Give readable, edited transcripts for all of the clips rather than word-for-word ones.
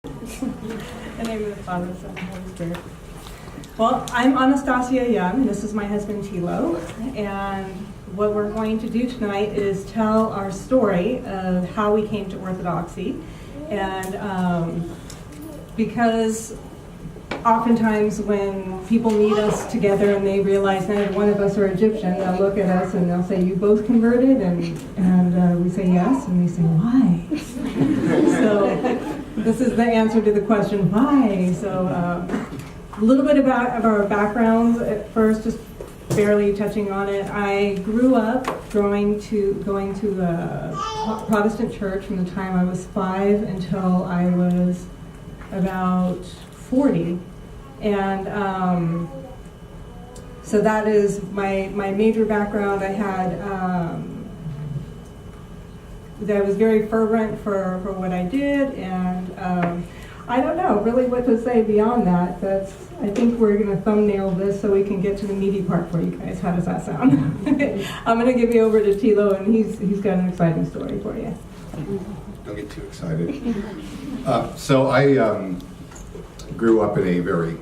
In the name of the Father, Son, and Holy Spirit. Well, I'm Anastasia Young, and this is my husband Thilo. And what we're going to do tonight is tell our story of how we came to Orthodoxy. And because oftentimes when people meet us together and they realize neither one of us are Egyptian, they'll look at us and they'll say, "You both converted?" And we say yes, and they say, "Why?" So this is the answer to the question, why? So a little bit about our backgrounds at first, just barely touching on it. I grew up going to a Protestant church from the time I was 5 until I was about 40. And so that is my major background. I was very fervent for what I did, and I don't know really what to say beyond that. I think we're going to thumbnail this so we can get to the meaty part for you guys. How does that sound? I'm going to give you over to Thilo, and he's got an exciting story for you. Don't get too excited. So I grew up in a very,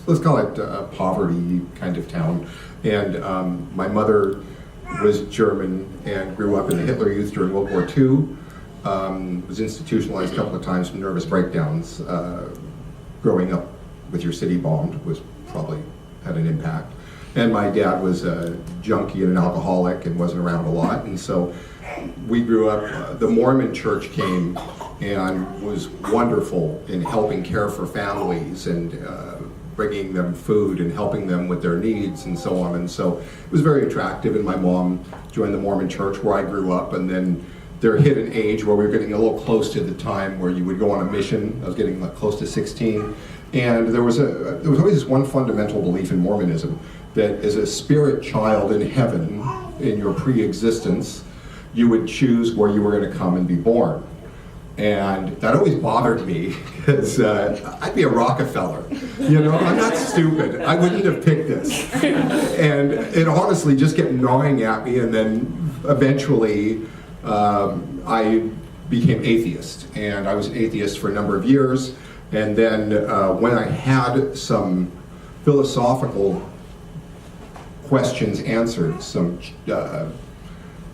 let's call it a poverty kind of town, and my mother was German and grew up in the Hitler Youth during World War II. Was institutionalized a couple of times from nervous breakdowns. Growing up with your city bombed was probably had an impact. And my dad was a junkie and an alcoholic and wasn't around a lot. And so we grew up, the Mormon church came and was wonderful in helping care for families and bringing them food and helping them with their needs and so on. And so it was very attractive, and my mom joined the Mormon church where I grew up, and then there hit an age where we were getting a little close to the time where you would go on a mission. I was getting like close to 16, and there was always this one fundamental belief in Mormonism, that as a spirit child in heaven, in your pre-existence, you would choose where you were going to come and be born. And that always bothered me, because I'd be a Rockefeller. You know, I'm not stupid. I wouldn't have picked this. And it honestly just kept gnawing at me, and then eventually I became atheist. And I was an atheist for a number of years. And then when I had some philosophical questions answered, some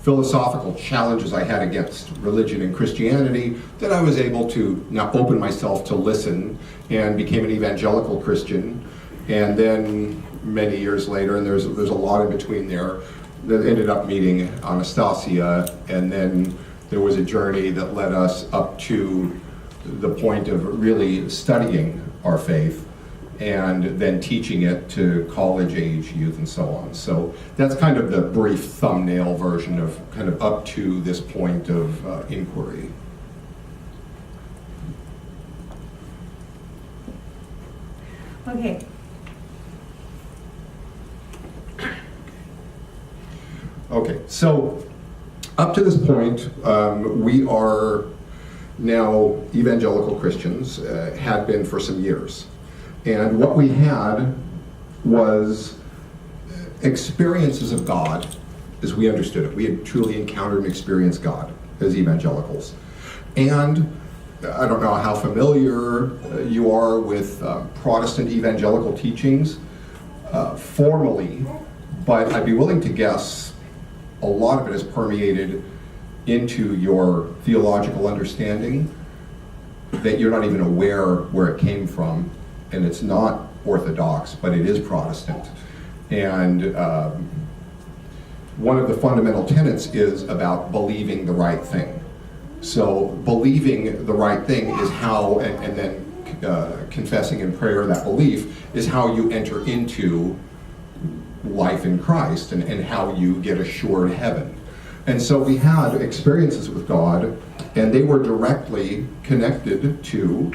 philosophical challenges I had against religion and Christianity, that I was able to now open myself to listen and became an evangelical Christian. And then many years later, and there's a lot in between there, that ended up meeting Anastasia, and then there was a journey that led us up to the point of really studying our faith and then teaching it to college age youth and so on. So that's kind of the brief thumbnail version of kind of up to this point of inquiry. Okay. Okay, so up to this point, we are now evangelical Christians, had been for some years. And what we had was experiences of God as we understood it. We had truly encountered and experienced God as evangelicals. And I don't know how familiar you are with Protestant evangelical teachings formally, but I'd be willing to guess a lot of it is permeated into your theological understanding that you're not even aware where it came from. And it's not Orthodox, but it is Protestant. And one of the fundamental tenets is about believing the right thing. So believing the right thing is how, and then confessing in prayer that belief is how you enter into life in Christ and how you get assured heaven. And so we had experiences with God, and they were directly connected to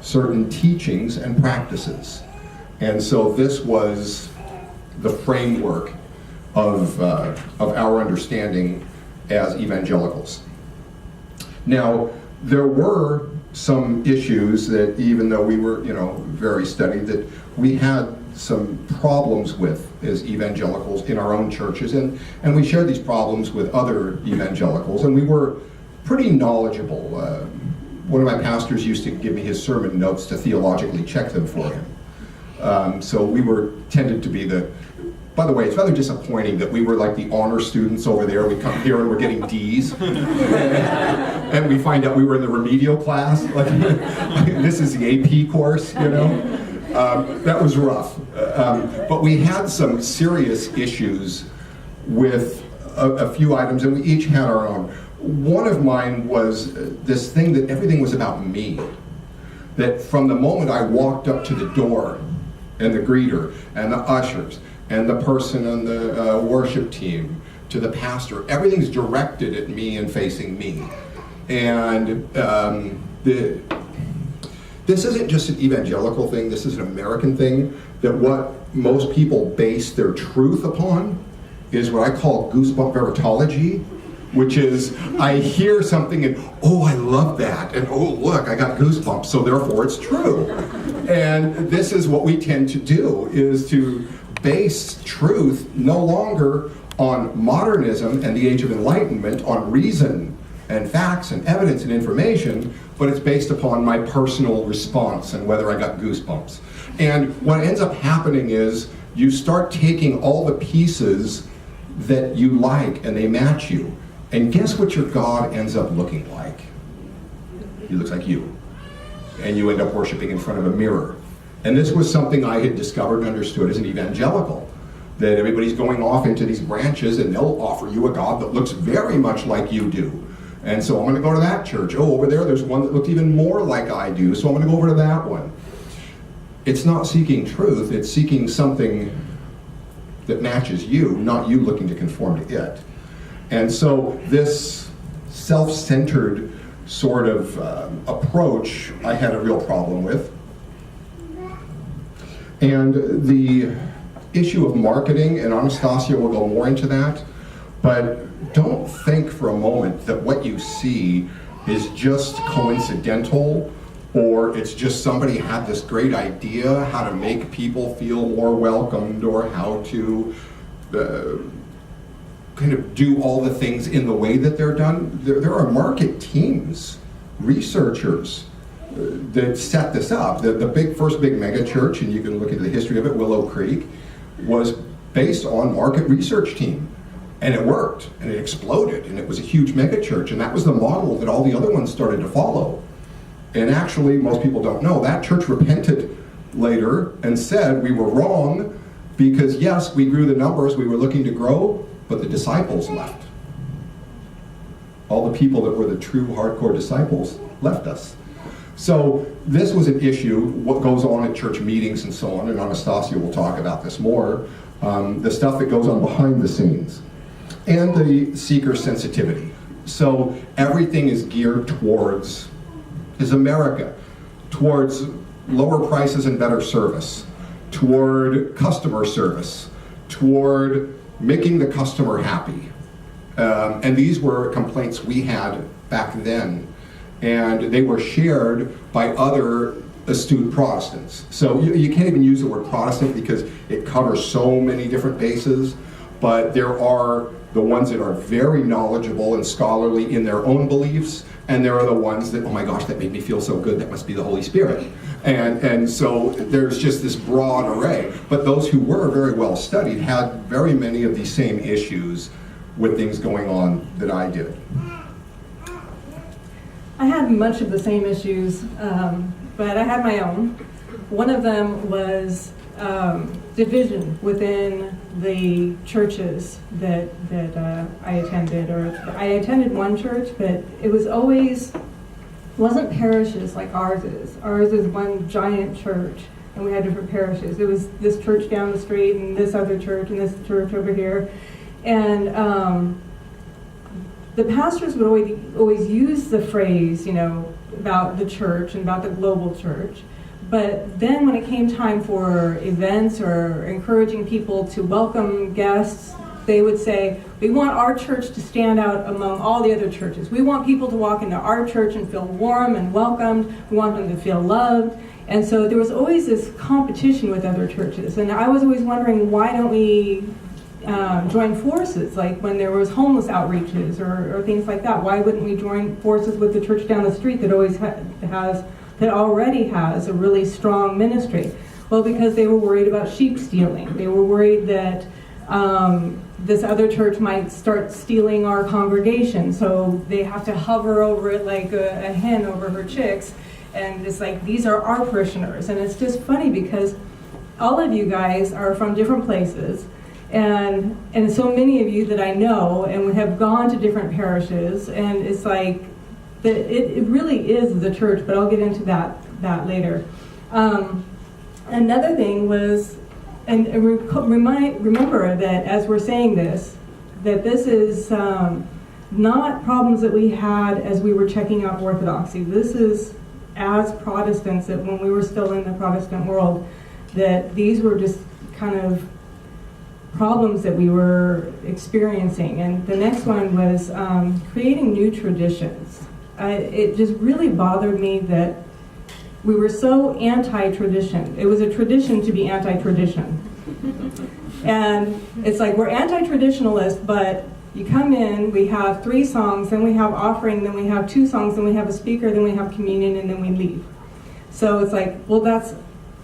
certain teachings and practices. And so this was the framework of our understanding as evangelicals. Now, there were some issues that, even though we were, very studied, that we had some problems with as evangelicals in our own churches, and we shared these problems with other evangelicals, and we were pretty knowledgeable. One of my pastors used to give me his sermon notes to theologically check them for him. So we were tended to be by the way, it's rather disappointing that we were like the honor students over there. We come here and we're getting D's. And we find out we were in the remedial class. Like, this is the AP course, you know? That was rough. But we had some serious issues with a few items, and we each had our own. One of mine was this thing that everything was about me. That from the moment I walked up to the door, and the greeter, and the ushers, and the person on the worship team, to the pastor, everything's directed at me and facing me. And this isn't just an evangelical thing, this is an American thing, that what most people base their truth upon is what I call goosebump veritology, which is, I hear something and, oh, I love that, and oh, look, I got goosebumps, so therefore it's true. And this is what we tend to do, is to base truth no longer on modernism and the Age of Enlightenment, on reason and facts and evidence and information, but it's based upon my personal response and whether I got goosebumps. And what ends up happening is you start taking all the pieces that you like and they match you. And guess what your God ends up looking like? He looks like you. And you end up worshiping in front of a mirror. And this was something I had discovered and understood as an evangelical, that everybody's going off into these branches and they'll offer you a God that looks very much like you do. And so I'm going to go to that church. Oh, over there's one that looks even more like I do, so I'm going to go over to that one. It's not seeking truth, it's seeking something that matches you, not you looking to conform to it. And so this self-centered sort of approach I had a real problem with. And the issue of marketing, and Anastasia will go more into that, but don't think for a moment that what you see is just coincidental, or it's just somebody had this great idea how to make people feel more welcomed, or how to kind of do all the things in the way that they're done. There are market teams, researchers, that set this up. The first big mega church, and you can look into the history of it, Willow Creek, was based on market research team. And it worked, and it exploded, and it was a huge mega church, and that was the model that all the other ones started to follow. And actually, most people don't know, that church repented later and said we were wrong, because yes, we grew the numbers we were looking to grow, but the disciples left. All the people that were the true hardcore disciples left us. So this was an issue, what goes on at church meetings and so on, and Anastasia will talk about this more, the stuff that goes on behind the scenes, and the seeker sensitivity. So everything is geared towards, is America, towards lower prices and better service, toward customer service, toward making the customer happy. And these were complaints we had back then, and they were shared by other astute Protestants. So you can't even use the word Protestant because it covers so many different bases, but there are the ones that are very knowledgeable and scholarly in their own beliefs, and there are the ones that, oh my gosh, that made me feel so good, that must be the Holy Spirit. And so there's just this broad array. But those who were very well studied had very many of these same issues with things going on that I did. I had much of the same issues, but I had my own. One of them was division within the churches that I attended. Or I attended one church, but it wasn't parishes like ours is. Ours is one giant church, and we had different parishes. It was this church down the street, and this other church, and this church over here. And the pastors would always use the phrase, about the church and about the global church. But then when it came time for events or encouraging people to welcome guests, they would say, we want our church to stand out among all the other churches. We want people to walk into our church and feel warm and welcomed. We want them to feel loved. And so there was always this competition with other churches. And I was always wondering, why don't we join forces, like when there was homeless outreaches or things like that? Why wouldn't we join forces with the church down the street that already has a really strong ministry? Well, because they were worried about sheep stealing. They were worried that this other church might start stealing our congregation, so they have to hover over it like a hen over her chicks, and it's like, these are our parishioners. And it's just funny because all of you guys are from different places, and so many of you that I know and have gone to different parishes, and it's like, it really is the church, but I'll get into that later. Another thing was, and remember that as we're saying this, that this is not problems that we had as we were checking out orthodoxy. This is as Protestants, that when we were still in the Protestant world, that these were just kind of problems that we were experiencing. And the next one was creating new traditions. It just really bothered me that we were so anti-tradition. It was a tradition to be anti-tradition. And it's like, we're anti-traditionalist, but you come in, we have 3 songs, then we have offering, then we have 2 songs, then we have a speaker, then we have communion, and then we leave. So it's like, well, that's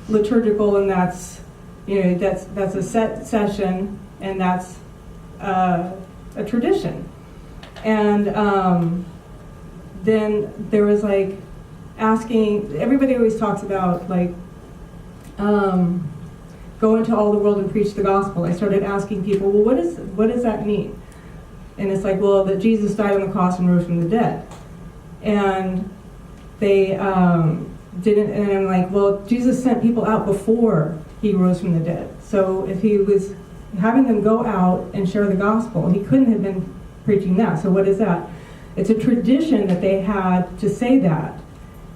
liturgical, and that's, that's a set session, and that's a tradition. And then there was like asking, everybody always talks about like, go into all the world and preach the gospel. I started asking people, well, what does that mean? And it's like, well, that Jesus died on the cross and rose from the dead. And they didn't, and I'm like, well, Jesus sent people out before he rose from the dead. So if he was having them go out and share the gospel, he couldn't have been preaching that. So what is that? It's a tradition that they had to say that.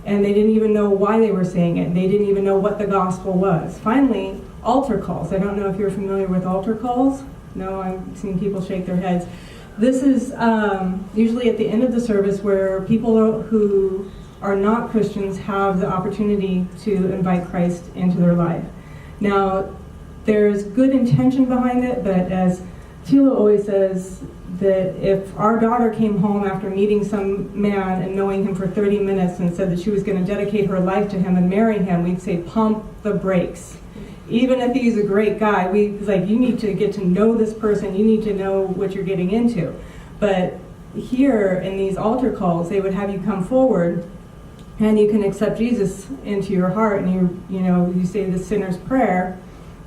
And they didn't even know why they were saying it. They didn't even know what the gospel was. Finally, altar calls. I don't know if you're familiar with altar calls. No, I'm seeing people shake their heads. This is usually at the end of the service where people who are not Christians have the opportunity to invite Christ into their life. Now, there's good intention behind it, but as Thilo always says, that if our daughter came home after meeting some man and knowing him for 30 minutes and said that she was going to dedicate her life to him and marry him, we'd say, pump the brakes. Even if he's a great guy, it's like, you need to get to know this person, you need to know what you're getting into. But here in these altar calls, they would have you come forward and you can accept Jesus into your heart, and you say the sinner's prayer,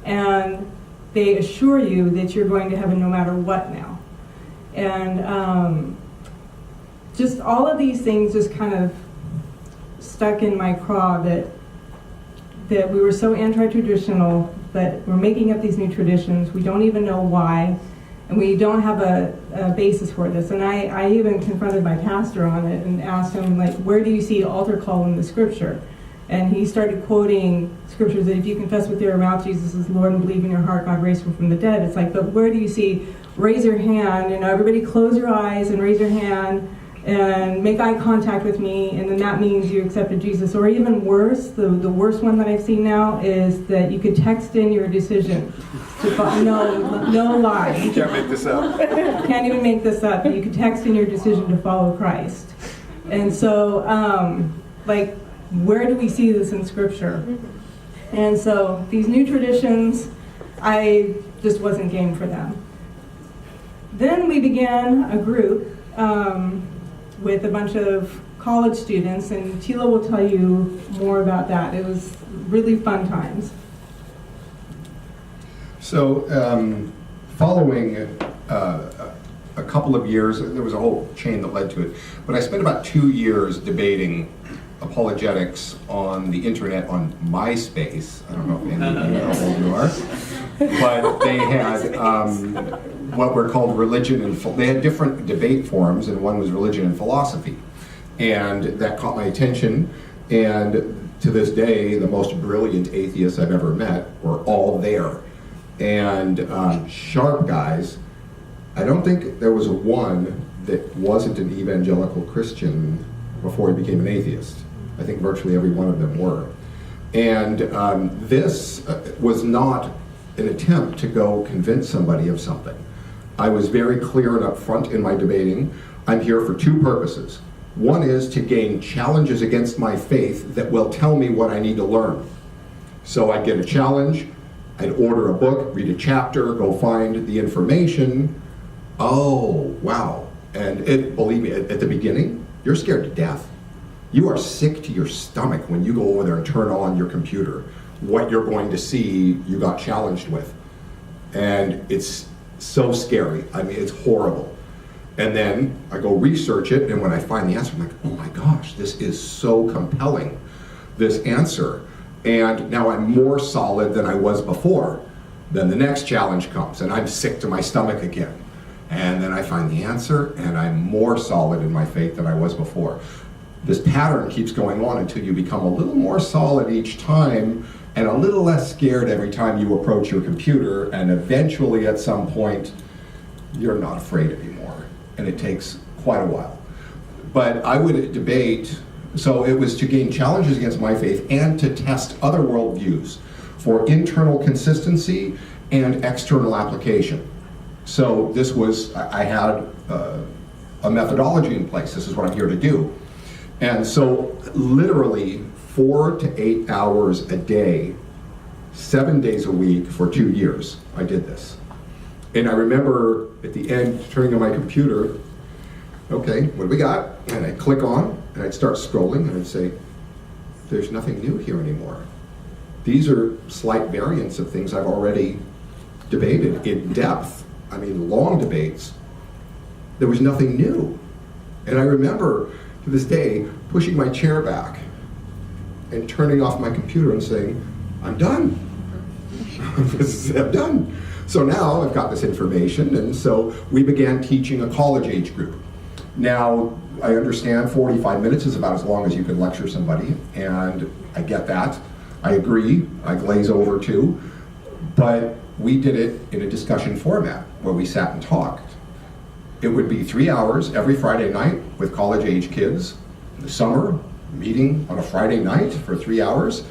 and they assure you that you're going to heaven no matter what now. And just all of these things just kind of stuck in my craw, that we were so anti-traditional, but we're making up these new traditions. We don't even know why, and we don't have a basis for this. And I even confronted my pastor on it and asked him, like, where do you see altar call in the scripture? And he started quoting scriptures that if you confess with your mouth Jesus is Lord and believe in your heart God raised him from the dead. It's like, but where do you see raise your hand, everybody close your eyes and raise your hand and make eye contact with me, and then that means you accepted Jesus. Or even worse, the worst one that I've seen now is that you could text in your decision. No lie. You can't make this up. Can't even make this up. You could text in your decision to follow Christ. And so, where do we see this in Scripture? And so, these new traditions, I just wasn't game for them. Then we began a group with a bunch of college students, and Thilo will tell you more about that. It was really fun times. So, following a couple of years, there was a whole chain that led to it, but I spent about 2 years debating apologetics on the internet on MySpace. I don't know if any of you know how old you are, but they had what were called religion and they had different debate forums, and one was religion and philosophy, and that caught my attention. And to this day, the most brilliant atheists I've ever met were all there, and sharp guys. I don't think there was one that wasn't an evangelical Christian before he became an atheist. I think virtually every one of them were. And this was not an attempt to go convince somebody of something. I was very clear and upfront in my debating. I'm here for two purposes. One is to gain challenges against my faith that will tell me what I need to learn. So I'd get a challenge, I'd order a book, read a chapter, go find the information. Oh, wow. And believe me, at the beginning, you're scared to death. You are sick to your stomach when you go over there and turn on your computer, what you're going to see you got challenged with. And it's so scary. I mean, it's horrible. And then I go research it, and when I find the answer, I'm like, oh my gosh, this is so compelling, this answer. And now I'm more solid than I was before. Then the next challenge comes, and I'm sick to my stomach again. And then I find the answer, and I'm more solid in my faith than I was before. This pattern keeps going on until you become a little more solid each time, and a little less scared every time you approach your computer, and eventually at some point, you're not afraid anymore. And it takes quite a while. But I would debate, so it was to gain challenges against my faith and to test other worldviews for internal consistency and external application. So this was, I had a methodology in place. This is what I'm here to do. And so literally 4 to 8 hours a day, 7 days a week for 2 years, I did this. And I remember at the end turning on my computer, okay, what do we got? And I'd click on, and I'd start scrolling, and I'd say, there's nothing new here anymore. These are slight variants of things I've already debated in depth. I mean, long debates. There was nothing new. And I remember, to this day, pushing my chair back and turning off my computer and saying, I'm done. I'm done. So now I've got this information, and so we began teaching a college age group. Now, I understand 45 minutes is about as long as you can lecture somebody, and I get that. I agree. I glaze over too. But we did it in a discussion format where we sat and talked. It would be 3 hours every Friday night with college age kids. In the summer, meeting on a Friday night for 3 hours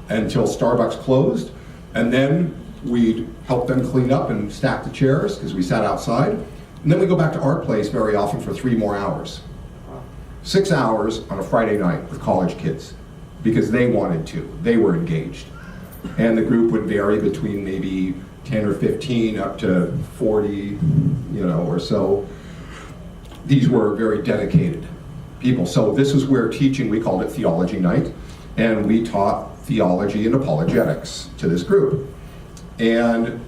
until Starbucks closed. And then we'd help them clean up and stack the chairs because we sat outside. And then we go back to our place very often for 3 more hours. 6 hours on a Friday night with college kids because they wanted to. They were engaged. And the group would vary between maybe 10 or 15 up to 40, or so. These were very dedicated people. So this is where teaching, we called it Theology Night, and we taught theology and apologetics to this group. And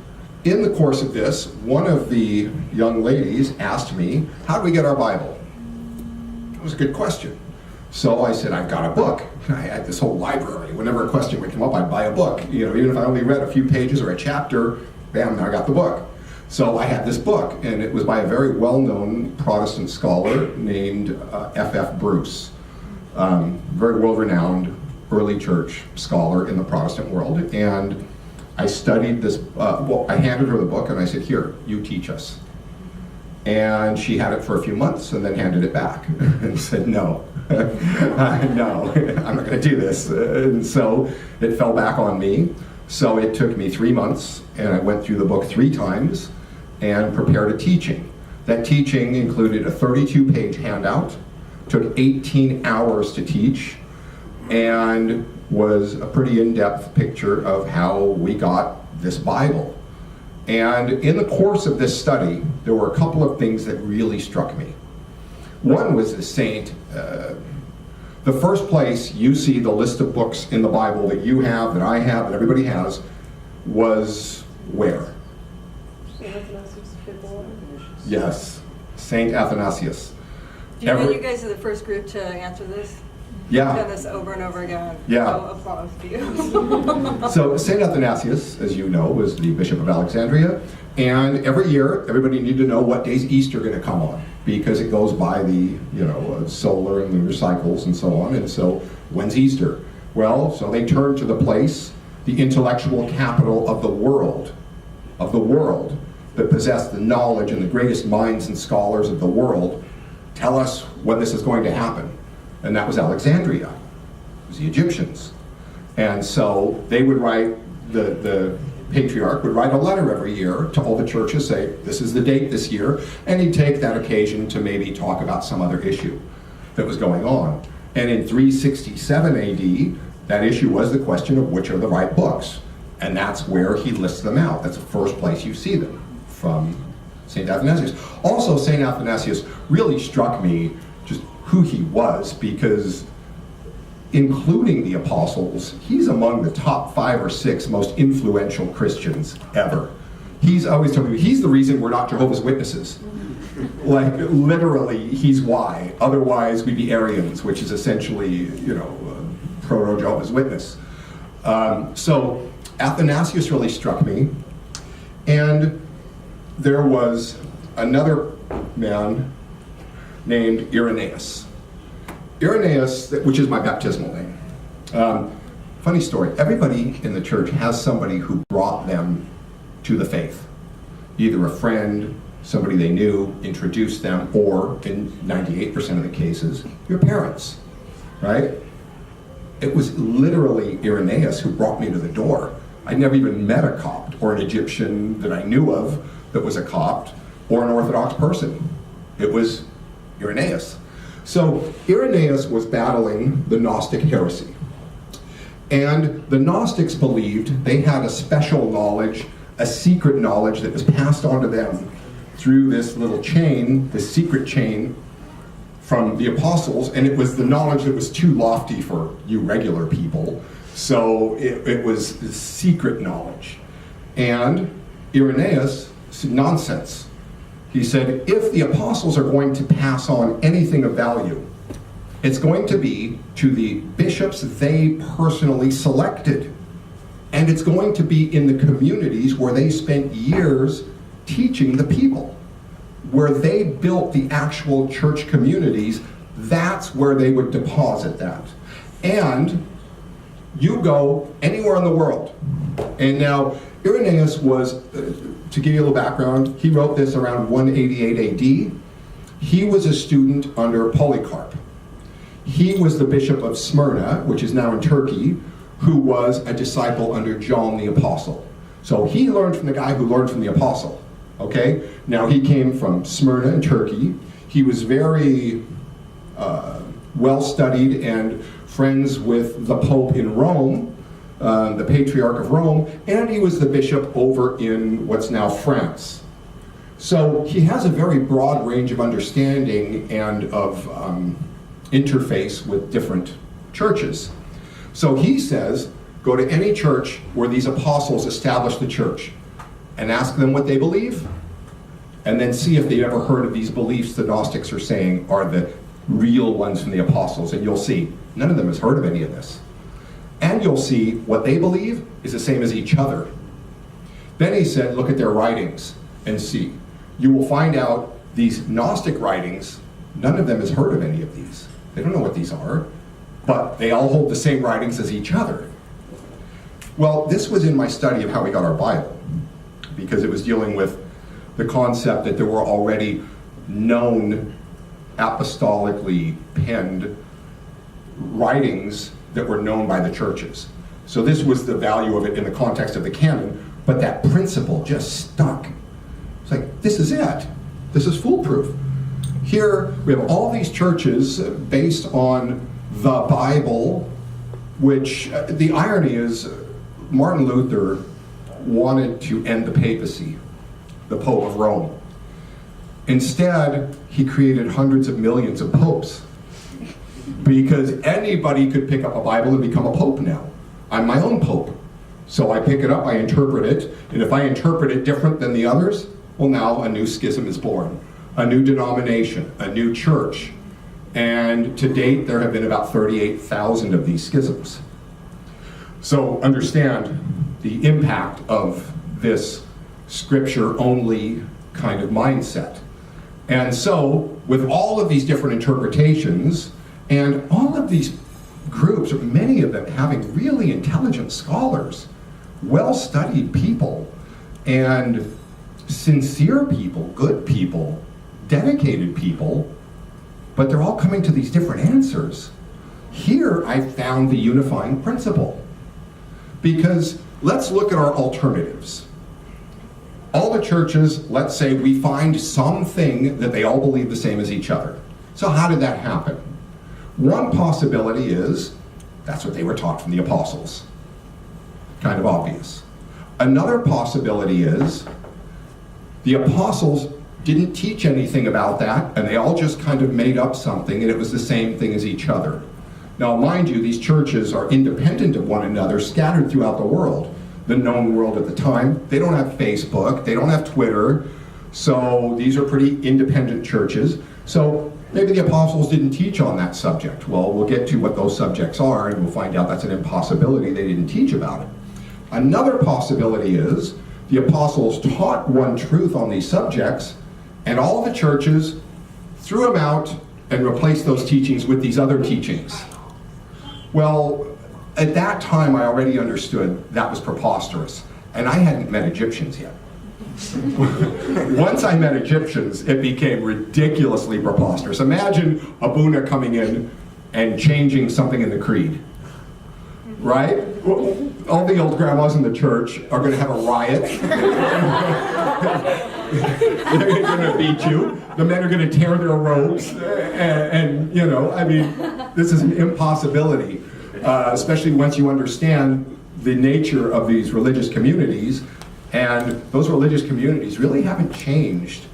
in the course of this, one of the young ladies asked me, how do we get our Bible? It was a good question. So I said, I've got a book. I had this whole library. Whenever a question would come up, I'd buy a book. Even if I only read a few pages or a chapter, bam, now I got the book. So I had this book, and it was by a very well-known Protestant scholar named F.F. Bruce. Very well-renowned early church scholar in the Protestant world. And I studied this, I handed her the book, and I said, here, you teach us. And she had it for a few months and then handed it back and said, no, no, I'm not going to do this. And so it fell back on me. So it took me 3 months, and I went through the book 3 times and prepared a teaching. That teaching included a 32-page handout, took 18 hours to teach, and was a pretty in-depth picture of how we got this Bible. And in the course of this study, there were a couple of things that really struck me. One was the saint. The first place you see the list of books in the Bible that you have, that I have, that everybody has, was where? Saint Athanasius, Yes, Saint Athanasius. Do you know you guys are the first group to answer this? Yeah. I've done this over and over again. Yeah. So applause to you. So Saint Athanasius, as you know, was the Bishop of Alexandria, and every year everybody needed to know what day's Easter going to come on, because it goes by the solar and lunar cycles and so on. And so when's Easter? Well, so they turned to the place, the intellectual capital of the world that possessed the knowledge and the greatest minds and scholars of the world. Tell us when this is going to happen. And that was Alexandria. It was the Egyptians. And so they would write the patriarch would write a letter every year to all the churches, say, this is the date this year, and he'd take that occasion to maybe talk about some other issue that was going on. And in 367 AD, that issue was the question of which are the right books. And that's where he lists them out. That's the first place you see them, from St. Athanasius. Also, St. Athanasius really struck me just who he was, because including the apostles, he's among the top 5 or 6 most influential Christians ever. He's always told me, he's the reason we're not Jehovah's Witnesses. Like, literally, he's why. Otherwise, we'd be Arians, which is essentially, proto-Jehovah's Witness. So Athanasius really struck me. And there was another man named Irenaeus. Irenaeus, which is my baptismal name. Funny story, everybody in the church has somebody who brought them to the faith. Either a friend, somebody they knew, introduced them, or in 98% of the cases, your parents, right? It was literally Irenaeus who brought me to the door. I never even met a Copt or an Egyptian that I knew of that was a Copt or an Orthodox person. It was Irenaeus. So Irenaeus was battling the Gnostic heresy. And the Gnostics believed they had a special knowledge, a secret knowledge that was passed on to them through this little chain, this secret chain from the apostles, and it was the knowledge that was too lofty for you regular people. So it was secret knowledge. And Irenaeus said, nonsense. He said, if the apostles are going to pass on anything of value, it's going to be to the bishops they personally selected. And it's going to be in the communities where they spent years teaching the people. Where they built the actual church communities, that's where they would deposit that. And you go anywhere in the world. And now, Irenaeus was, to give you a little background, he wrote this around 188 AD. He was a student under Polycarp. He was the bishop of Smyrna, which is now in Turkey, who was a disciple under John the Apostle. So he learned from the guy who learned from the apostle. Okay? Now he came from Smyrna in Turkey. He was very well studied and friends with the Pope in Rome, the Patriarch of Rome, and he was the bishop over in what's now France. So he has a very broad range of understanding and of interface with different churches. So he says, go to any church where these apostles established the church and ask them what they believe, and then see if they've ever heard of these beliefs the Gnostics are saying are the real ones from the apostles, and you'll see none of them has heard of any of this. And you'll see what they believe is the same as each other. Then he said, look at their writings and see. You will find out these Gnostic writings, none of them has heard of any of these. They don't know what these are, but they all hold the same writings as each other. Well, this was in my study of how we got our Bible, because it was dealing with the concept that there were already known apostolically penned writings that were known by the churches. So this was the value of it in the context of the canon, but that principle just stuck. It's like, this is it. This is foolproof. Here we have all these churches based on the Bible, which the irony is Martin Luther wanted to end the papacy, the Pope of Rome. Instead, he created hundreds of millions of popes, because anybody could pick up a Bible and become a pope now. I'm my own pope. So I pick it up, I interpret it, and if I interpret it different than the others, well, now a new schism is born, a new denomination, a new church. And to date, there have been about 38,000 of these schisms. So understand the impact of this scripture-only kind of mindset. And so, with all of these different interpretations, and all of these groups, or many of them having really intelligent scholars, well-studied people, and sincere people, good people, dedicated people, but they're all coming to these different answers. Here I found the unifying principle. Because let's look at our alternatives. All the churches, let's say we find something that they all believe the same as each other. So how did that happen? One possibility is that's what they were taught from the apostles. Kind of obvious. Another possibility is the apostles didn't teach anything about that, and they all just kind of made up something, and it was the same thing as each other. Now, mind you, these churches are independent of one another, scattered throughout the world, the known world at the time. They don't have Facebook, they don't have Twitter, so these are pretty independent churches. So maybe the apostles didn't teach on that subject. Well, we'll get to what those subjects are, and we'll find out that's an impossibility. They didn't teach about it. Another possibility is the apostles taught one truth on these subjects, and all the churches threw them out and replaced those teachings with these other teachings. Well, at that time I already understood that was preposterous, and I hadn't met Egyptians yet. Once I met Egyptians, it became ridiculously preposterous. Imagine Abuna coming in and changing something in the creed. Right? All the old grandmas in the church are going to have a riot. They're going to beat you. The men are going to tear their robes. And you know, I mean, this is an impossibility, especially once you understand the nature of these religious communities. And those religious communities really haven't changed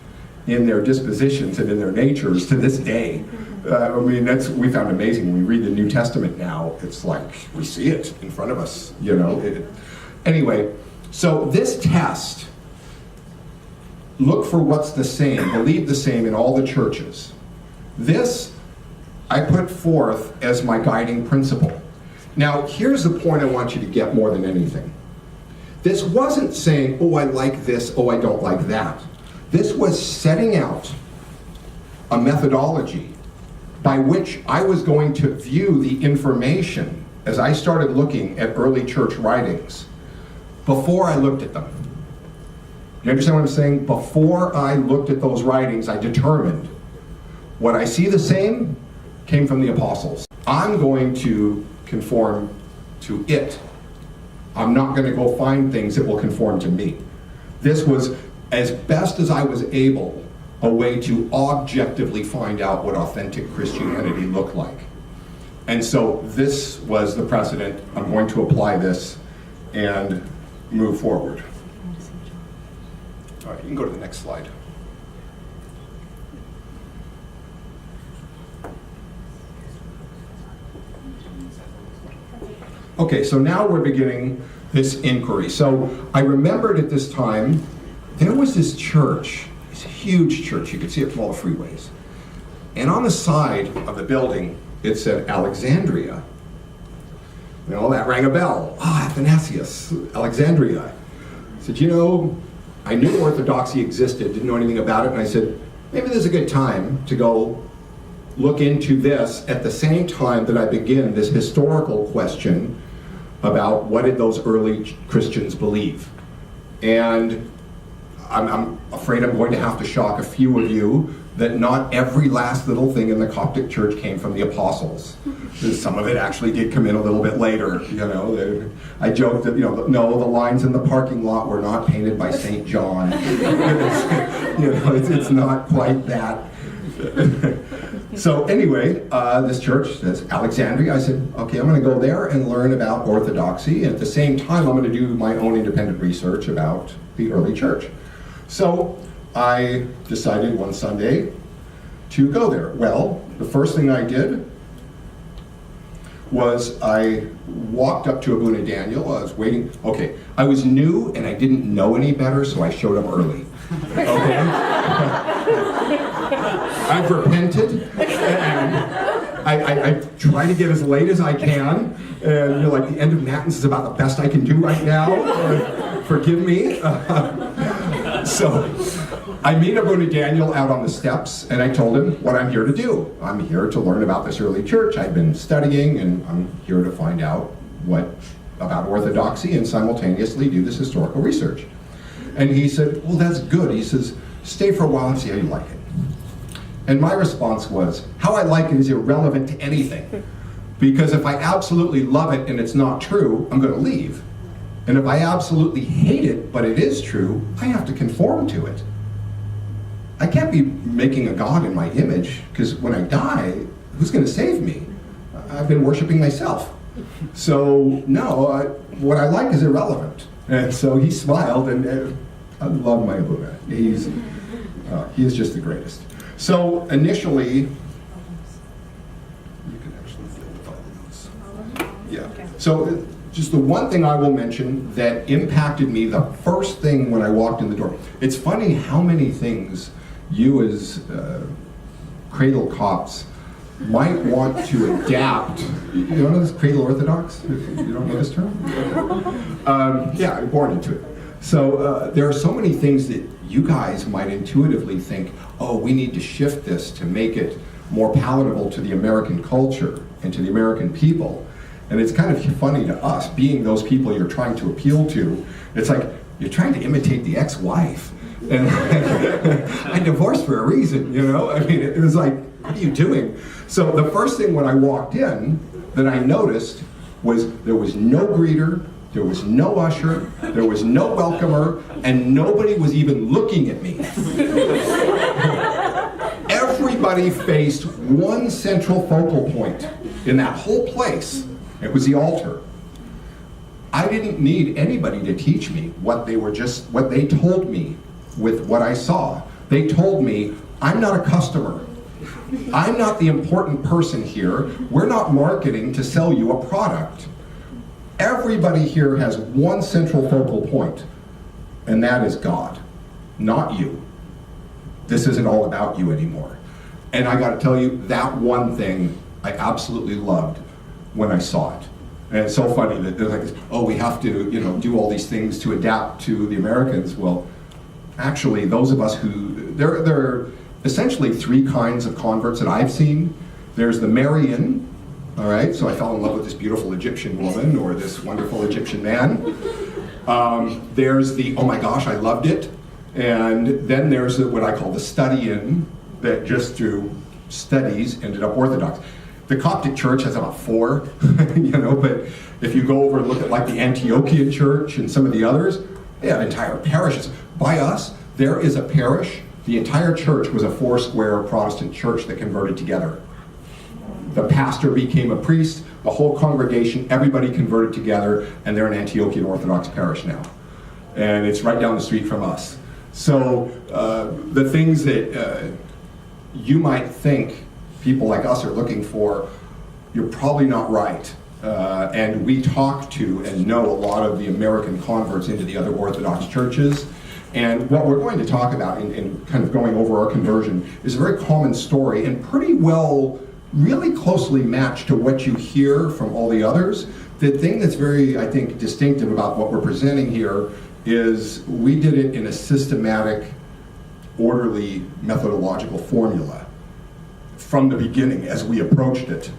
in their dispositions and in their natures to this day. I mean, we found amazing. When we read the New Testament now, it's like we see it in front of us, you know. Anyway, so this test, look for what's the same, believe the same in all the churches. This I put forth as my guiding principle. Now, here's the point I want you to get more than anything. This wasn't saying, oh, I like this, oh, I don't like that. This was setting out a methodology by which I was going to view the information as I started looking at early church writings before I looked at them. You understand what I'm saying? Before I looked at those writings, I determined what I see the same came from the apostles. I'm going to conform to it. I'm not going to go find things that will conform to me. This was, as best as I was able, a way to objectively find out what authentic Christianity looked like. And so this was the precedent. I'm going to apply this and move forward. All right, you can go to the next slide. Okay, so now we're beginning this inquiry. So I remembered at this time, there was this church, this huge church, you could see it from all the freeways. And on the side of the building, it said Alexandria. You know, that rang a bell. Ah, Athanasius, Alexandria. I said, you know, I knew Orthodoxy existed, didn't know anything about it, and I said, maybe this is a good time to go look into this at the same time that I begin this historical question about what did those early Christians believe. And I'm afraid I'm going to have to shock a few of you that not every last little thing in the Coptic Church came from the apostles. Some of it actually did come in a little bit later, you know. I joked that, you know, no, the lines in the parking lot were not painted by St. John. You know, it's not quite that. So anyway, this church says Alexandria. I said, okay, I'm going to go there and learn about Orthodoxy. And at the same time, I'm going to do my own independent research about the early church. So I decided one Sunday to go there. Well, the first thing I did was I walked up to Abuna Daniel. I was waiting. Okay, I was new and I didn't know any better, so I showed up early. Okay? I've repented, and I try to get as late as I can, and you know, like the end of Matins is about the best I can do right now. Forgive me. So I meet Abuna Daniel out on the steps, and I told him what I'm here to do. I'm here to learn about this early church. I've been studying, and I'm here to find out what about Orthodoxy and simultaneously do this historical research. And he said, well, that's good. He says, stay for a while and see how you like it. And my response was, how I like it is irrelevant to anything. Because if I absolutely love it and it's not true, I'm going to leave. And if I absolutely hate it, but it is true, I have to conform to it. I can't be making a God in my image, because when I die, who's going to save me? I've been worshiping myself. So, no, what I like is irrelevant. And so he smiled, and I love my Abuna. He is just the greatest. So, initially, you can actually fill the notes. Yeah. So, just the one thing I will mention that impacted me the first thing when I walked in the door. It's funny how many things you as cradle cops might want to adapt. You don't know this cradle orthodox? You don't know this term? Yeah, I'm born into it. So there are so many things that you guys might intuitively think, oh, we need to shift this to make it more palatable to the American culture and to the American people. And it's kind of funny to us, being those people you're trying to appeal to. It's like, you're trying to imitate the ex-wife. And I divorced for a reason, you know? I mean, it was like, what are you doing? So the first thing when I walked in that I noticed was there was no greeter, there was no usher, there was no welcomer, and nobody was even looking at me. Everybody faced one central focal point in that whole place. It was the altar. I didn't need anybody to teach me what they told me with what I saw. They told me, I'm not a customer. I'm not the important person here. We're not marketing to sell you a product. Everybody here has one central focal point, and that is God, not you. This isn't all about you anymore. And I got to tell you, that one thing I absolutely loved when I saw it. And it's so funny that they're like, oh, we have to, do all these things to adapt to the Americans. Well, actually, those of us who, there are essentially three kinds of converts that I've seen. There's the Marian, all right, so I fell in love with this beautiful Egyptian woman or this wonderful Egyptian man. There's the, oh my gosh, I loved it. And then there's what I call the study-in, that just through studies ended up Orthodox. The Coptic Church has about 4, but if you go over and look at like the Antiochian Church and some of the others, they have entire parishes. By us, there is a parish. The entire church was a 4-square Protestant church that converted together. The pastor became a priest, the whole congregation, everybody converted together, and they're an Antiochian Orthodox parish now. And it's right down the street from us. So the things that you might think people like us are looking for, you're probably not right. And we talk to and know a lot of the American converts into the other Orthodox churches. And what we're going to talk about in kind of going over our conversion is a very common story and pretty well, really closely matched to what you hear from all the others. The thing that's very, I think, distinctive about what we're presenting here is we did it in a systematic, orderly, methodological formula from the beginning as we approached it.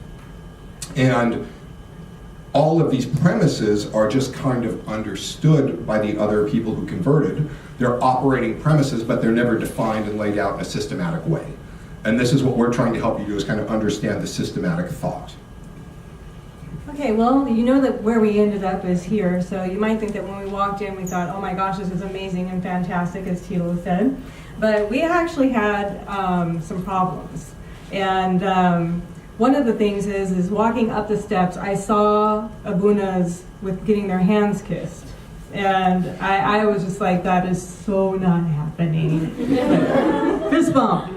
And all of these premises are just kind of understood by the other people who converted. They're operating premises, but they're never defined and laid out in a systematic way. And this is what we're trying to help you do, is kind of understand the systematic thought. Okay, well, you know that where we ended up is here, so you might think that when we walked in, we thought, oh my gosh, this is amazing and fantastic, as Thilo said. But we actually had some problems. And one of the things is walking up the steps, I saw Abunas with getting their hands kissed. And I was just like, that is so not happening. Fist bump.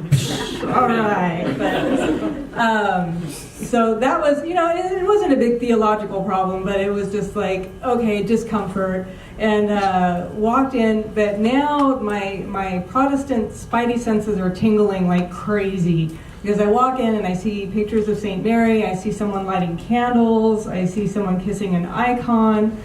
All right. But, so that was, it wasn't a big theological problem, but it was just like, okay, discomfort. And walked in, but now my Protestant spidey senses are tingling like crazy. Because I walk in and I see pictures of St. Mary, I see someone lighting candles, I see someone kissing an icon.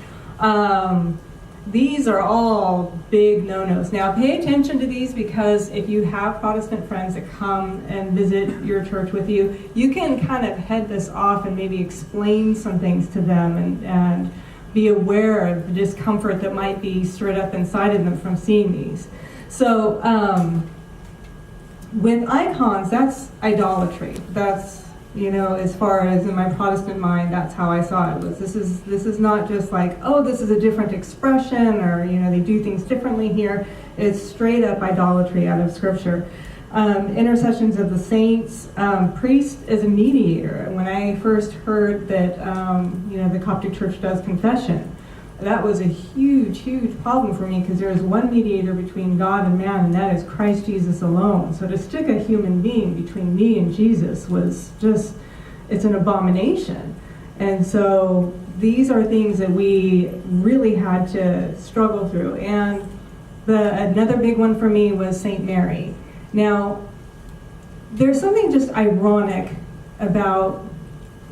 These are all big no-nos. Now pay attention to these, because if you have Protestant friends that come and visit your church with you, you can kind of head this off and maybe explain some things to them and be aware of the discomfort that might be stirred up inside of them from seeing these. So with icons, that's idolatry. That's As far as in my Protestant mind, that's how I saw it. This is not just like, oh, this is a different expression, or they do things differently here. It's straight up idolatry out of Scripture. Intercessions of the saints, priest is a mediator. When I first heard that the Coptic Church does confession, that was a huge problem for me, because there is one mediator between God and man, and that is Christ Jesus alone. So to stick a human being between me and Jesus was just, it's an abomination. And so these are things that we really had to struggle through. And another big one for me was St. Mary. Now, there's something just ironic about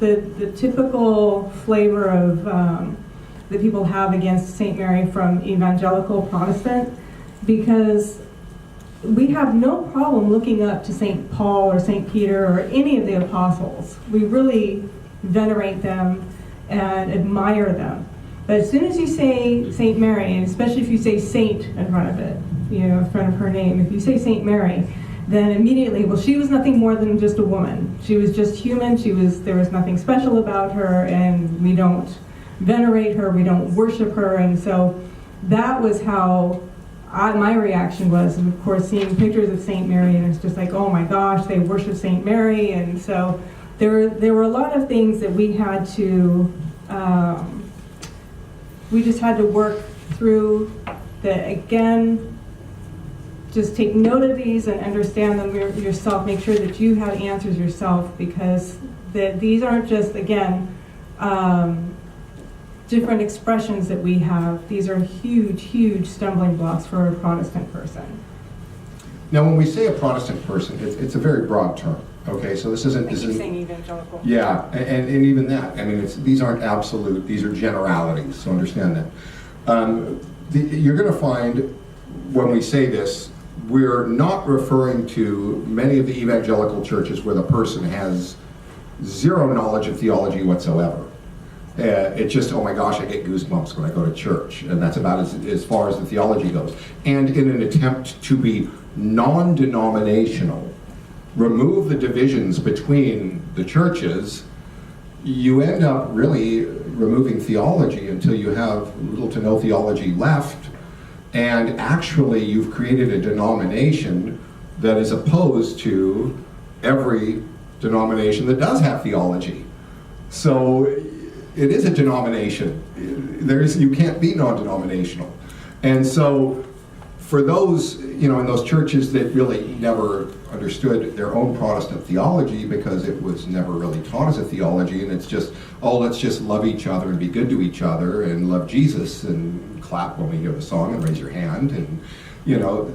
the typical flavor of that people have against St. Mary from Evangelical Protestant, because we have no problem looking up to St. Paul or St. Peter or any of the apostles. We really venerate them and admire them. But as soon as you say St. Mary, and especially if you say saint in front of it, in front of her name, if you say St. Mary, then immediately, well, she was nothing more than just a woman. She was just human. There was nothing special about her, and we don't venerate her, we don't worship her. And so that was how my reaction was. And of course, seeing pictures of St. Mary, and it's just like, oh my gosh, they worship St. Mary. And so there were a lot of things that we had to, we just had to work through. That again, just take note of these and understand them yourself. Make sure that you have answers yourself, because these aren't just, again, different expressions that we have. These are huge stumbling blocks for a Protestant person. Now, when we say a Protestant person, it's a very broad term. Okay, so this isn't. I keep saying evangelical. Yeah, and even that. I mean, these aren't absolute. These are generalities. So understand that. You're going to find when we say this, we're not referring to many of the evangelical churches where the person has zero knowledge of theology whatsoever. It's just, oh my gosh, I get goosebumps when I go to church. And that's about as far as the theology goes. And in an attempt to be non-denominational, remove the divisions between the churches, you end up really removing theology until you have little to no theology left. And actually, you've created a denomination that is opposed to every denomination that does have theology. So it is a denomination. You can't be non-denominational. And so for those, in those churches that really never understood their own Protestant theology, because it was never really taught as a theology, and it's just, oh, let's just love each other and be good to each other and love Jesus and clap when we hear the song and raise your hand, and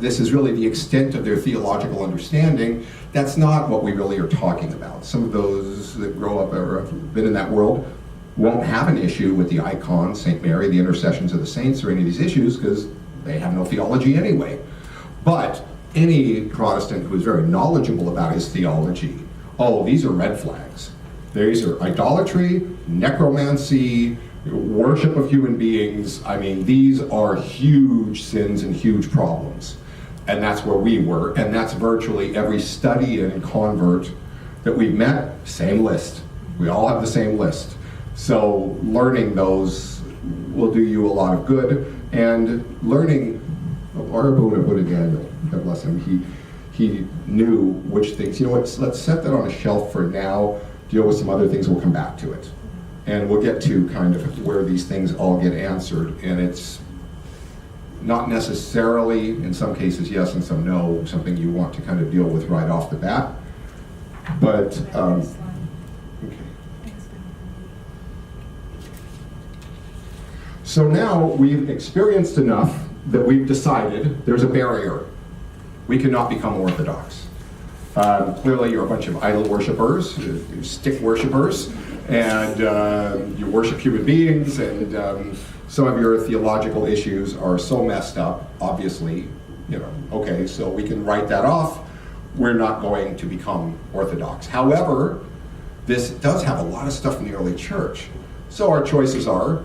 this is really the extent of their theological understanding. That's not what we really are talking about. Some of those that grow up or have been in that world won't have an issue with the icon, St. Mary, the intercessions of the saints, or any of these issues, because they have no theology anyway. But any Protestant who is very knowledgeable about his theology, oh, these are red flags. These are idolatry, necromancy, worship of human beings. I mean, these are huge sins and huge problems. And that's where we were, and that's virtually every study and convert that we've met, same list. We all have the same list. So learning those will do you a lot of good, and learning, our Buddha Daniel, God bless him, he knew which things, let's set that on a shelf for now, deal with some other things, we'll come back to it. And we'll get to kind of where these things all get answered, and it's not necessarily, in some cases yes and some no, something you want to kind of deal with right off the bat. But, okay. So now we've experienced enough that we've decided there's a barrier. We cannot become Orthodox. Clearly you're a bunch of idol worshipers, you're stick worshipers, and you worship human beings, and some of your theological issues are so messed up, obviously, okay, so we can write that off. We're not going to become Orthodox. However, this does have a lot of stuff in the early church. So our choices are,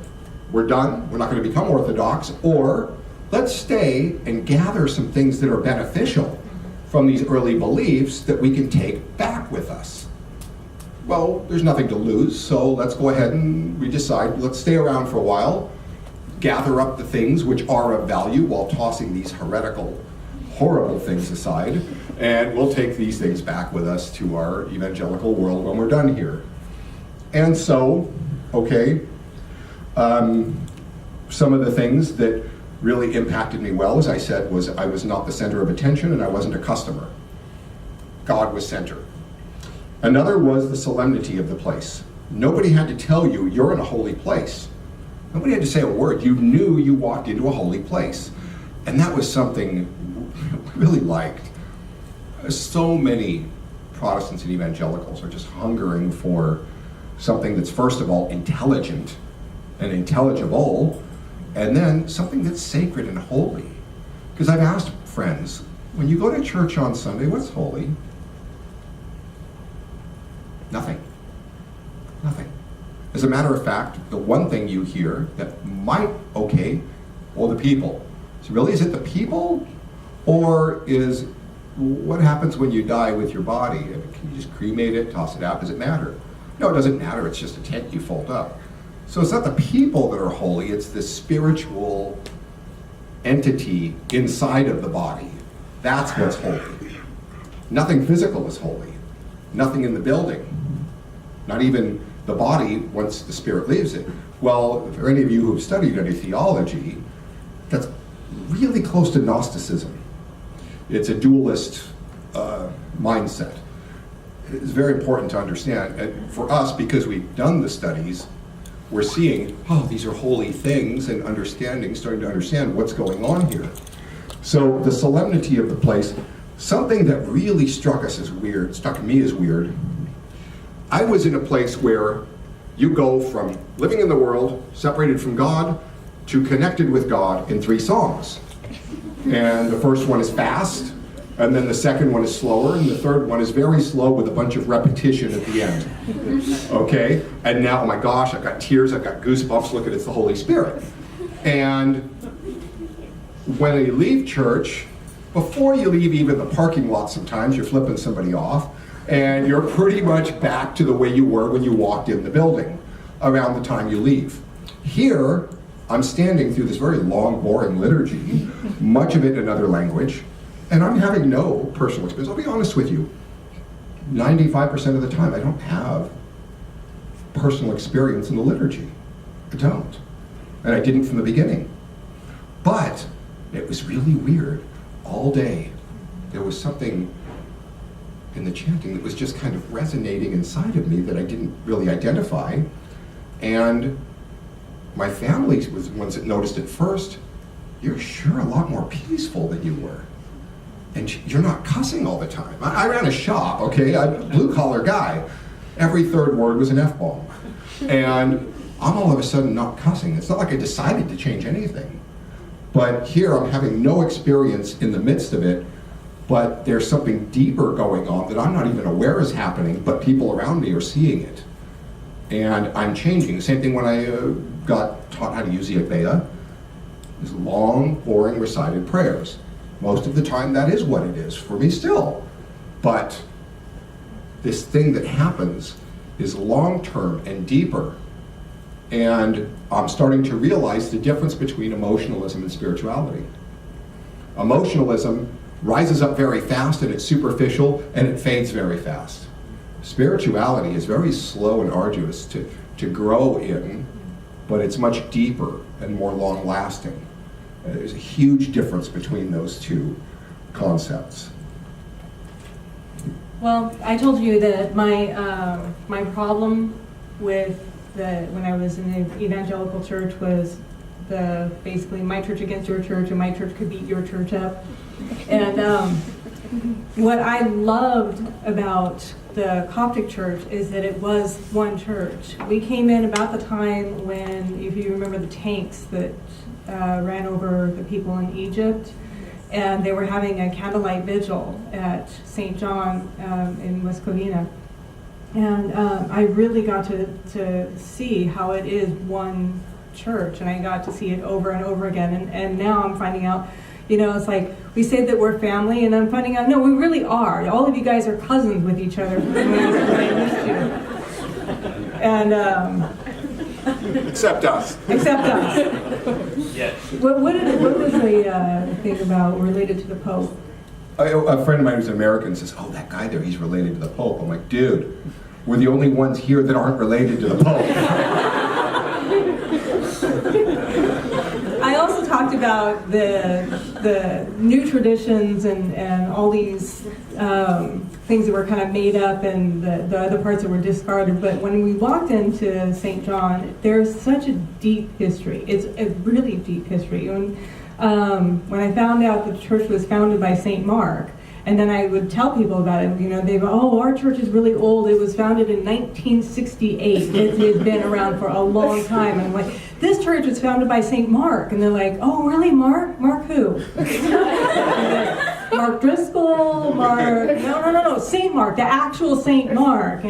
we're done, we're not going to become Orthodox, or let's stay and gather some things that are beneficial from these early beliefs that we can take back with us. well, there's nothing to lose, so let's go ahead and we decide, let's stay around for a while, gather up the things which are of value while tossing these heretical, horrible things aside, and we'll take these things back with us to our evangelical world when we're done here. And so, okay, some of the things that really impacted me well, as I said, was I was not the center of attention and I wasn't a customer. God was center. Another was the solemnity of the place. Nobody had to tell you, you're in a holy place. Nobody had to say a word. You knew you walked into a holy place. And that was something I really liked. So many Protestants and evangelicals are just hungering for something that's first of all intelligent and intelligible, and then something that's sacred and holy. Because I've asked friends, when you go to church on Sunday, what's holy? Nothing. Nothing. As a matter of fact, the one thing you hear that might, okay, well, the people. So really, is it the people? Or is what happens when you die with your body? Can you just cremate it, toss it out? Does it matter? No, it doesn't matter. It's just a tent you fold up. So it's not the people that are holy, it's the spiritual entity inside of the body. That's what's holy. Nothing physical is holy. Nothing in the building. Not even the body once the spirit leaves it. Well, for any of you who have studied any theology, that's really close to Gnosticism. It's a dualist mindset. It's very important to understand. And for us, because we've done the studies, we're seeing, oh, these are holy things, and starting to understand what's going on here. So the solemnity of the place, something that really struck me as weird. I was in a place where you go from living in the world, separated from God, to connected with God in 3 songs. And the first one is fast, and then the second one is slower, and the third one is very slow with a bunch of repetition at the end. Okay? And now, oh my gosh, I've got tears, I've got goosebumps, look at it's the Holy Spirit. And when you leave church, before you leave even the parking lot sometimes, you're flipping somebody off, and you're pretty much back to the way you were when you walked in the building around the time you leave. Here, I'm standing through this very long, boring liturgy, much of it in another language, and I'm having no personal experience. I'll be honest with you, 95% of the time I don't have personal experience in the liturgy. I don't. And I didn't from the beginning. But it was really weird. All day, there was something in the chanting that was just kind of resonating inside of me that I didn't really identify. And my family was the ones that noticed it first. You're sure a lot more peaceful than you were. And you're not cussing all the time. I ran a shop, okay? I'm a blue-collar guy. Every third word was an F-bomb. And I'm all of a sudden not cussing. It's not like I decided to change anything. But here I'm having no experience in the midst of it, but there's something deeper going on that I'm not even aware is happening, but people around me are seeing it. And I'm changing. Same thing when I got taught how to use the Agpeya. These long, boring, recited prayers. Most of the time that is what it is for me still. But this thing that happens is long-term and deeper. And I'm starting to realize the difference between emotionalism and spirituality. Emotionalism rises up very fast and it's superficial and it fades very fast. Spirituality is very slow and arduous to grow in, but it's much deeper and more long-lasting. There's a huge difference between those two concepts. Well, I told you that my problem with when I was in the evangelical church was basically my church against your church, and my church could beat your church up. And what I loved about the Coptic church is that it was one church. We came in about the time when, if you remember, the tanks that ran over the people in Egypt, and they were having a candlelight vigil at St. John in West Covina. And I really got to see how it is one church, and I got to see it over and over again. And now I'm finding out, it's like we say that we're family, and I'm finding out, no, we really are. All of you guys are cousins with each other. And Except us. except us. Yes. What was the thing about related to the Pope? A friend of mine who's an American says, "Oh, that guy there, he's related to the Pope." I'm like, "Dude, we're the only ones here that aren't related to the Pope." I also talked about the new traditions and all these things that were kind of made up and the other parts that were discarded. But when we walked into St. John, there's such a deep history. It's a really deep history. When I found out that the church was founded by St. Mark, and then I would tell people about it, they go, "Oh, our church is really old. It was founded in 1968. It's been around for a long time." And I'm like, "This church was founded by St. Mark." And they're like, "Oh, really, Mark? Mark who?" Mark Driscoll, Mark, no, St. Mark, the actual St. Mark,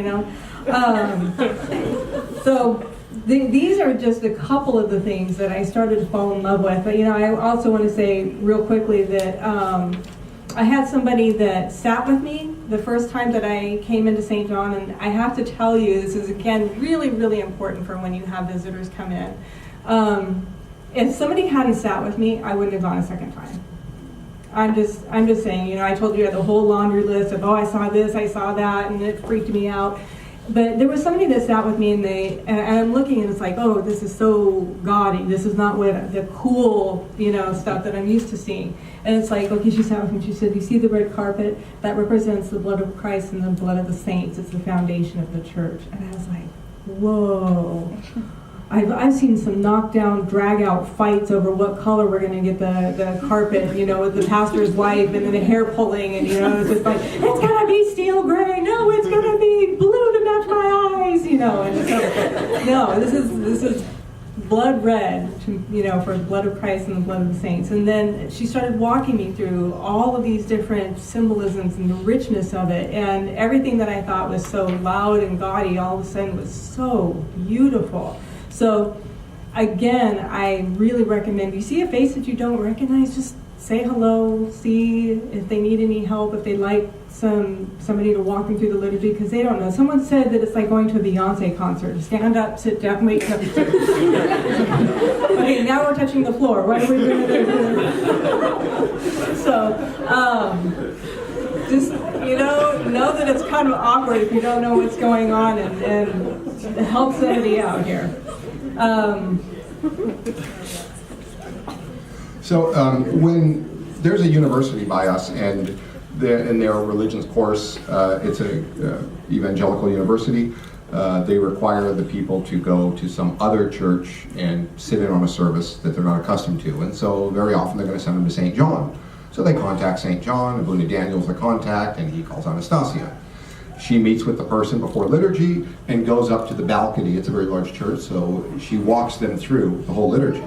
So these are just a couple of the things that I started to fall in love with. But, I also want to say real quickly that I had somebody that sat with me the first time that I came into St. John, and I have to tell you, this is, again, really, really important for when you have visitors come in. If somebody hadn't sat with me, I wouldn't have gone a second time. I'm just saying, I told you I had the whole laundry list of, I saw this, I saw that, and it freaked me out. But there was somebody that sat with me, and I'm looking, and it's like, oh, this is so gaudy. This is not what the cool, stuff that I'm used to seeing. And it's like, okay, she sat with me. She said, "You see the red carpet? That represents the blood of Christ and the blood of the saints. It's the foundation of the church." And I was like, whoa. I've seen some knockdown, drag-out fights over what color we're going to get the carpet, with the pastor's wife, and then the hair pulling, and it's just like, it's going to be steel gray. No, it's going to be blue to match my eyes, And so, no, this is blood red, for the blood of Christ and the blood of the saints. And then she started walking me through all of these different symbolisms and the richness of it, and everything that I thought was so loud and gaudy all of a sudden was so beautiful. So, again, I really recommend, you see a face that you don't recognize, just say hello, see if they need any help, if they'd like somebody to walk them through the liturgy, because they don't know. Someone said that it's like going to a Beyonce concert. Stand up, sit down, wait. Okay, now we're touching the floor. What are we going to do? So, just, know that it's kind of awkward if you don't know what's going on, and help somebody out here. When there's a university by us, and in their religions course, it's a Evangelical university, they require the people to go to some other church and sit in on a service that they're not accustomed to. And so very often they're going to send them to St. John. So they contact St. John, Abuna Daniel's the contact, and he calls Anastasia. She meets with the person before liturgy and goes up to the balcony. It's a very large church, so she walks them through the whole liturgy.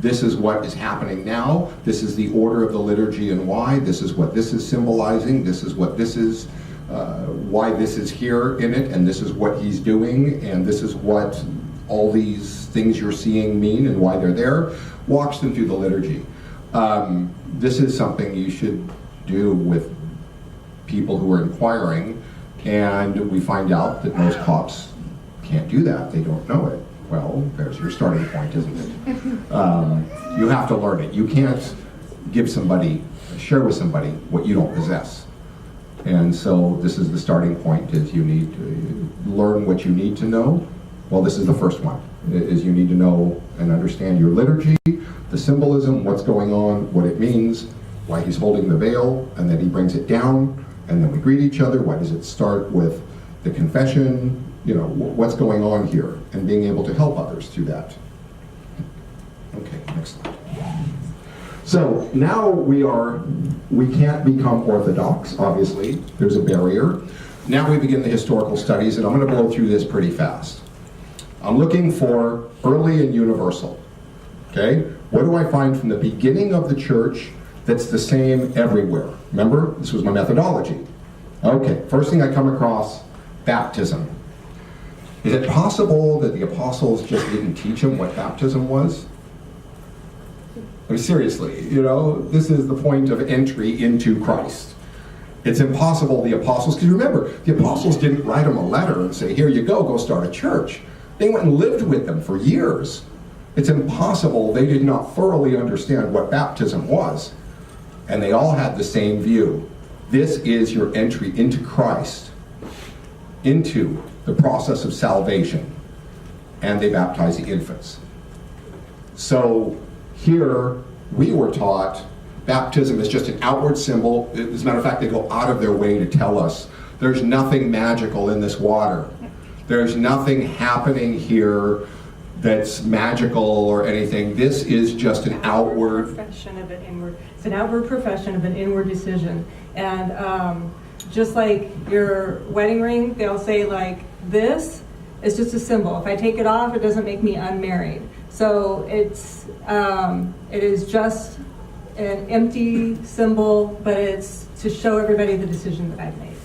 This is what is happening now. This is the order of the liturgy and why. This is what this is symbolizing. This is what this is, why this is here in it, and this is what he's doing, and this is what all these things you're seeing mean and why they're there. Walks them through the liturgy. This is something you should do with people who are inquiring, and we find out that most cops can't do that. They don't know it. Well, there's your starting point, isn't it? You have to learn it. You can't share with somebody what you don't possess. And so this is the starting point, is you need to learn what you need to know. Well, this is the first one, is you need to know and understand your liturgy, the symbolism, what's going on, what it means, why he's holding the veil, and then he brings it down, and then we greet each other. Why does it start with the confession? What's going on here, and being able to help others through that. Okay, next slide. So now we can't become Orthodox, obviously. There's a barrier. Now we begin the historical studies, and I'm going to blow through this pretty fast. I'm looking for early and universal. Okay? What do I find from the beginning of the church that's the same everywhere? Remember, this was my methodology. Okay, first thing I come across, baptism. Is it possible that the apostles just didn't teach them what baptism was? I mean, seriously, this is the point of entry into Christ. It's impossible the apostles, because remember, the apostles didn't write them a letter and say, here you go start a church. They went and lived with them for years. It's impossible they did not thoroughly understand what baptism was. And they all had the same view. This is your entry into Christ, into the process of salvation. And they baptize the infants. So here we were taught baptism is just an outward symbol. As a matter of fact, they go out of their way to tell us there's nothing magical in this water. There's nothing happening here that's magical or anything. This is just an outward profession of an inward. It's an outward profession of an inward decision. And just like your wedding ring, they'll say like, this is just a symbol. If I take it off, it doesn't make me unmarried. So it is just an empty symbol, but it's to show everybody the decision that I've made.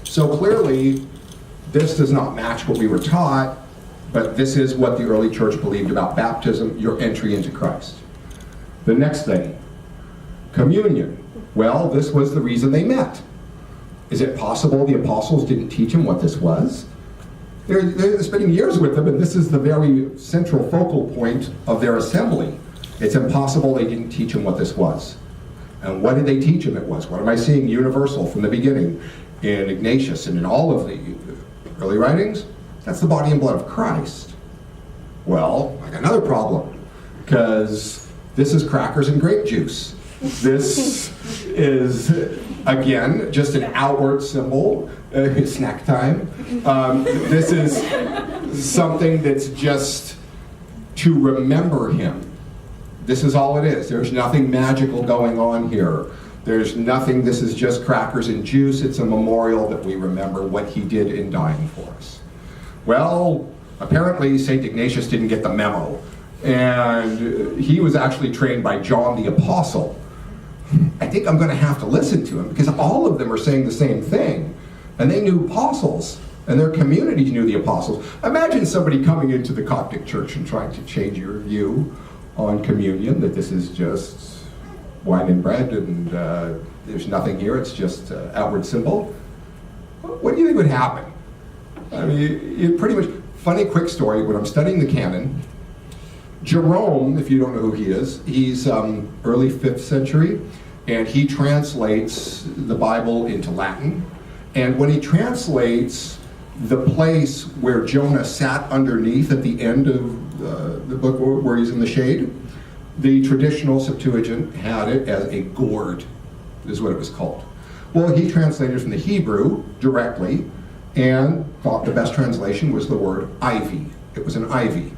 So clearly, this does not match what we were taught, but this is what the early church believed about baptism, your entry into Christ. The next thing, communion. Well, this was the reason they met. Is it possible the apostles didn't teach them what this was? They're spending years with them, and this is the very central focal point of their assembly. It's impossible they didn't teach them what this was. And what did they teach them it was? What am I seeing universal from the beginning in Ignatius and in all of the early writings? That's the body and blood of Christ. Well, I got another problem, because this is crackers and grape juice. This is, again, just an outward symbol, snack time. This is something that's just to remember him. This is all it is. There's nothing magical going on here. There's nothing, this is just crackers and juice. It's a memorial that we remember what he did in dying for us. Well, apparently St. Ignatius didn't get the memo. And he was actually trained by John the Apostle. I think I'm going to have to listen to him, because all of them are saying the same thing. And they knew apostles, and their communities knew the apostles. Imagine somebody coming into the Coptic church and trying to change your view on communion, that this is just wine and bread, and there's nothing here, it's just an outward symbol. What do you think would happen? I mean, it pretty much, funny quick story, when I'm studying the Canon, Jerome, if you don't know who he is, he's early 5th century, and he translates the Bible into Latin. And when he translates the place where Jonah sat underneath at the end of the book where he's in the shade, the traditional Septuagint had it as a gourd, is what it was called. Well, he translated from the Hebrew directly and thought the best translation was the word ivy. It was an ivy.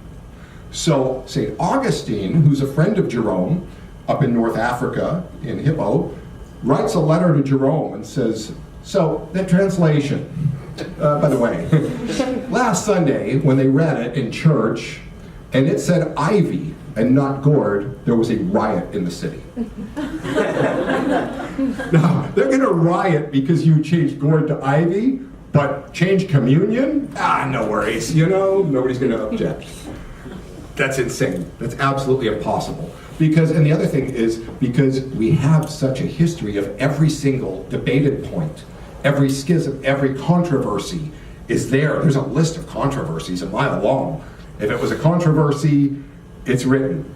So St. Augustine, who's a friend of Jerome up in North Africa, in Hippo, writes a letter to Jerome and says, so that translation, by the way, last Sunday when they read it in church and it said ivy and not gourd, there was a riot in the city. Now, they're going to riot because you changed gourd to ivy, but change communion? No worries, nobody's going to object. That's insane. That's absolutely impossible. Because, and the other thing is, because we have such a history of every single debated point, every schism, every controversy is there. There's a list of controversies a mile long. If it was a controversy, it's written.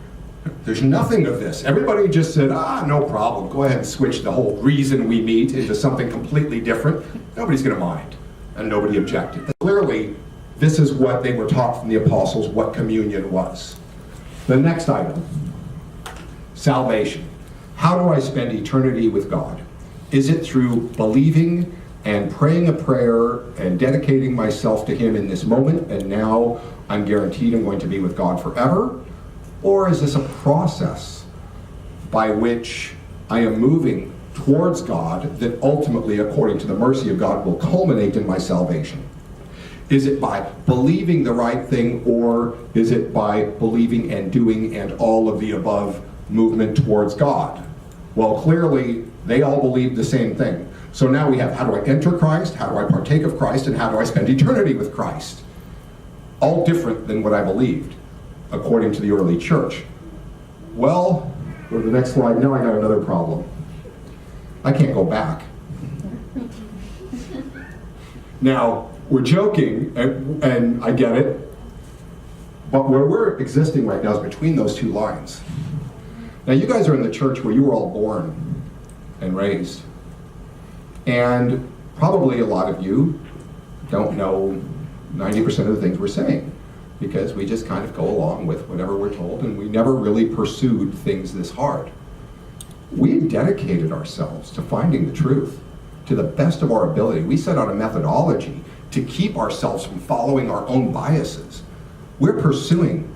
There's nothing of this. Everybody just said, no problem. Go ahead and switch the whole reason we meet into something completely different. Nobody's going to mind. And nobody objected. Clearly, this is what they were taught from the apostles, what communion was. The next item, salvation. How do I spend eternity with God? Is it through believing and praying a prayer and dedicating myself to him in this moment, and now I'm guaranteed I'm going to be with God forever? Or is this a process by which I am moving towards God that ultimately, according to the mercy of God, will culminate in my salvation? Is it by believing the right thing, or is it by believing and doing and all of the above movement towards God? Well, clearly, they all believed the same thing. So now we have, how do I enter Christ, how do I partake of Christ, and how do I spend eternity with Christ? All different than what I believed, according to the early church. Well, go to the next slide. Now I got another problem. I can't go back. Now, we're joking, and I get it, but where we're existing right now is between those two lines. Now, you guys are in the church where you were all born and raised, and probably a lot of you don't know 90% of the things we're saying, because we just kind of go along with whatever we're told, and we never really pursued things this hard. We dedicated ourselves to finding the truth to the best of our ability. We set out a methodology to keep ourselves from following our own biases. We're pursuing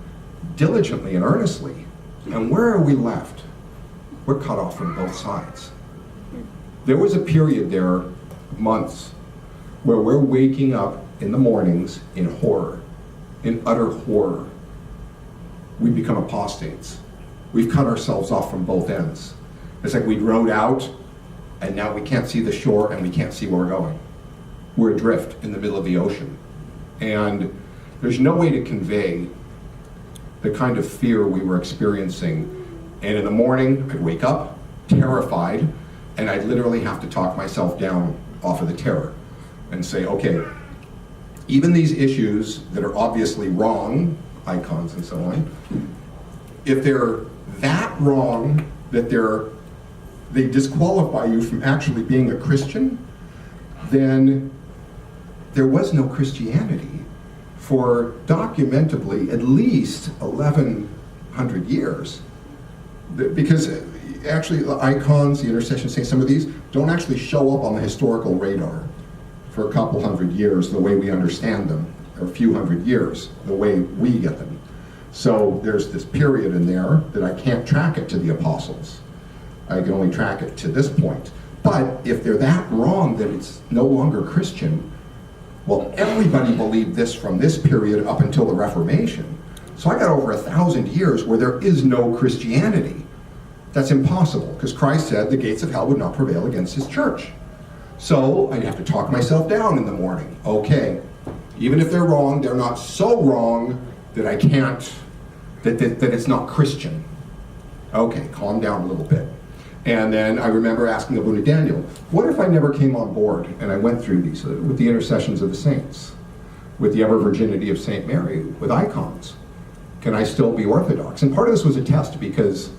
diligently and earnestly. And where are we left? We're cut off from both sides. There was a period there, months, where we're waking up in the mornings in horror, in utter horror. We become apostates. We've cut ourselves off from both ends. It's like we rowed out, and now we can't see the shore and we can't see where we're going. We're adrift in the middle of the ocean. And there's no way to convey the kind of fear we were experiencing. And in the morning, I'd wake up terrified, and I'd literally have to talk myself down off of the terror and say, okay, even these issues that are obviously wrong, icons and so on, if they're that wrong that they disqualify you from actually being a Christian, then there was no Christianity for documentably at least 1,100 years. Because actually the icons, the intercession saints, some of these don't actually show up on the historical radar for a couple hundred years the way we understand them, or a few hundred years the way we get them. So there's this period in there that I can't track it to the apostles. I can only track it to this point. But if they're that wrong that it's no longer Christian, well, everybody believed this from this period up until the Reformation. So I got over 1,000 years where there is no Christianity. That's impossible, because Christ said the gates of hell would not prevail against his church. So I'd have to talk myself down in the morning. Okay, even if they're wrong, they're not so wrong that I can't, that it's not Christian. Okay, calm down a little bit. And then I remember asking Abuna Daniel, what if I never came on board and I went through these with the intercessions of the saints, with the ever virginity of St. Mary, with icons? Can I still be Orthodox? And part of this was a test because,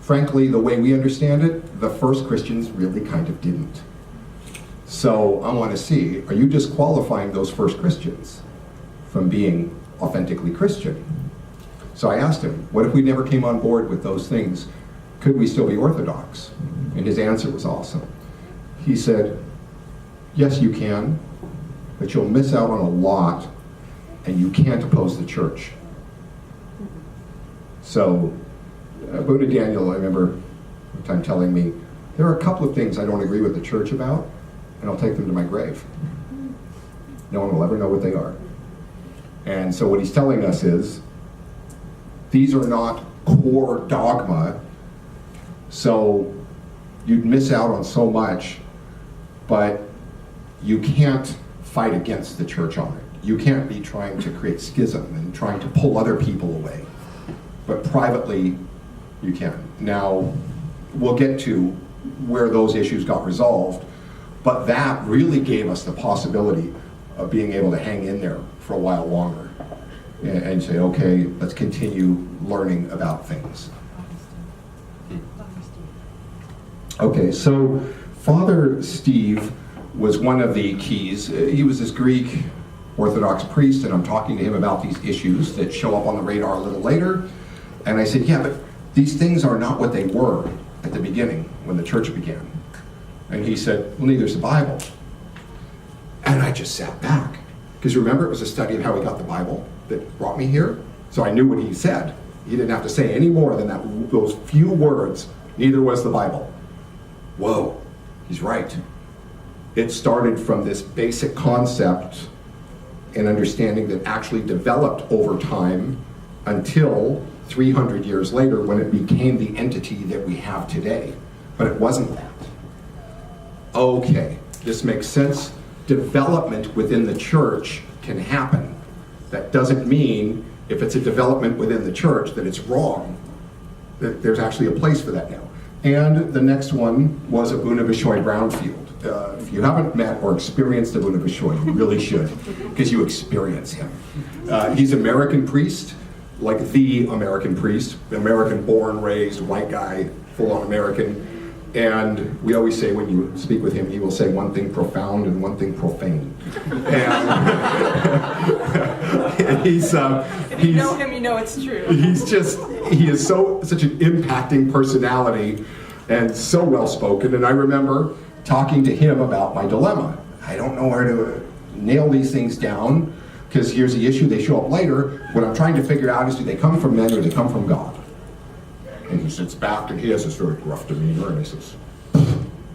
frankly, the way we understand it, the first Christians really kind of didn't. So I want to see, are you disqualifying those first Christians from being authentically Christian? So I asked him, what if we never came on board with those things? Could we still be Orthodox? And his answer was awesome. He said, yes, you can, but you'll miss out on a lot, and you can't oppose the church. So, Abuna Daniel, I remember one time telling me, there are a couple of things I don't agree with the church about, and I'll take them to my grave. No one will ever know what they are. And so what he's telling us is, these are not core dogma, so you'd miss out on so much, but you can't fight against the church on it. You can't be trying to create schism and trying to pull other people away. But privately, you can. Now, we'll get to where those issues got resolved, but that really gave us the possibility of being able to hang in there for a while longer and say, okay, let's continue learning about things. Okay, so Father Steve was one of the keys. He was this Greek Orthodox priest, and I'm talking to him about these issues that show up on the radar a little later. And I said, yeah, but these things are not what they were at the beginning when the church began. And he said, well, neither's the Bible. And I just sat back. Because remember, it was a study of how he got the Bible that brought me here. So I knew what he said. He didn't have to say any more than those few words, neither was the Bible. Whoa, he's right. It started from this basic concept and understanding that actually developed over time until 300 years later when it became the entity that we have today. But it wasn't that. Okay, this makes sense. Development within the church can happen. That doesn't mean if it's a development within the church that it's wrong. That there's actually a place for that now. And the next one was Abuna Bishoy Brownfield. if you haven't met or experienced Abuna Bishoy, you really should, because you experience him. He's American priest, like the American priest, American born, raised, white guy, full-on American. And we always say when you speak with him, he will say one thing profound and one thing profane. And he's If you know him, you know it's true. he is such an impacting personality and so well spoken. And I remember talking to him about my dilemma. I don't know where to nail these things down, because here's the issue, they show up later. What I'm trying to figure out is, do they come from men or do they come from God? And he sits back and he has this very gruff demeanor and he says,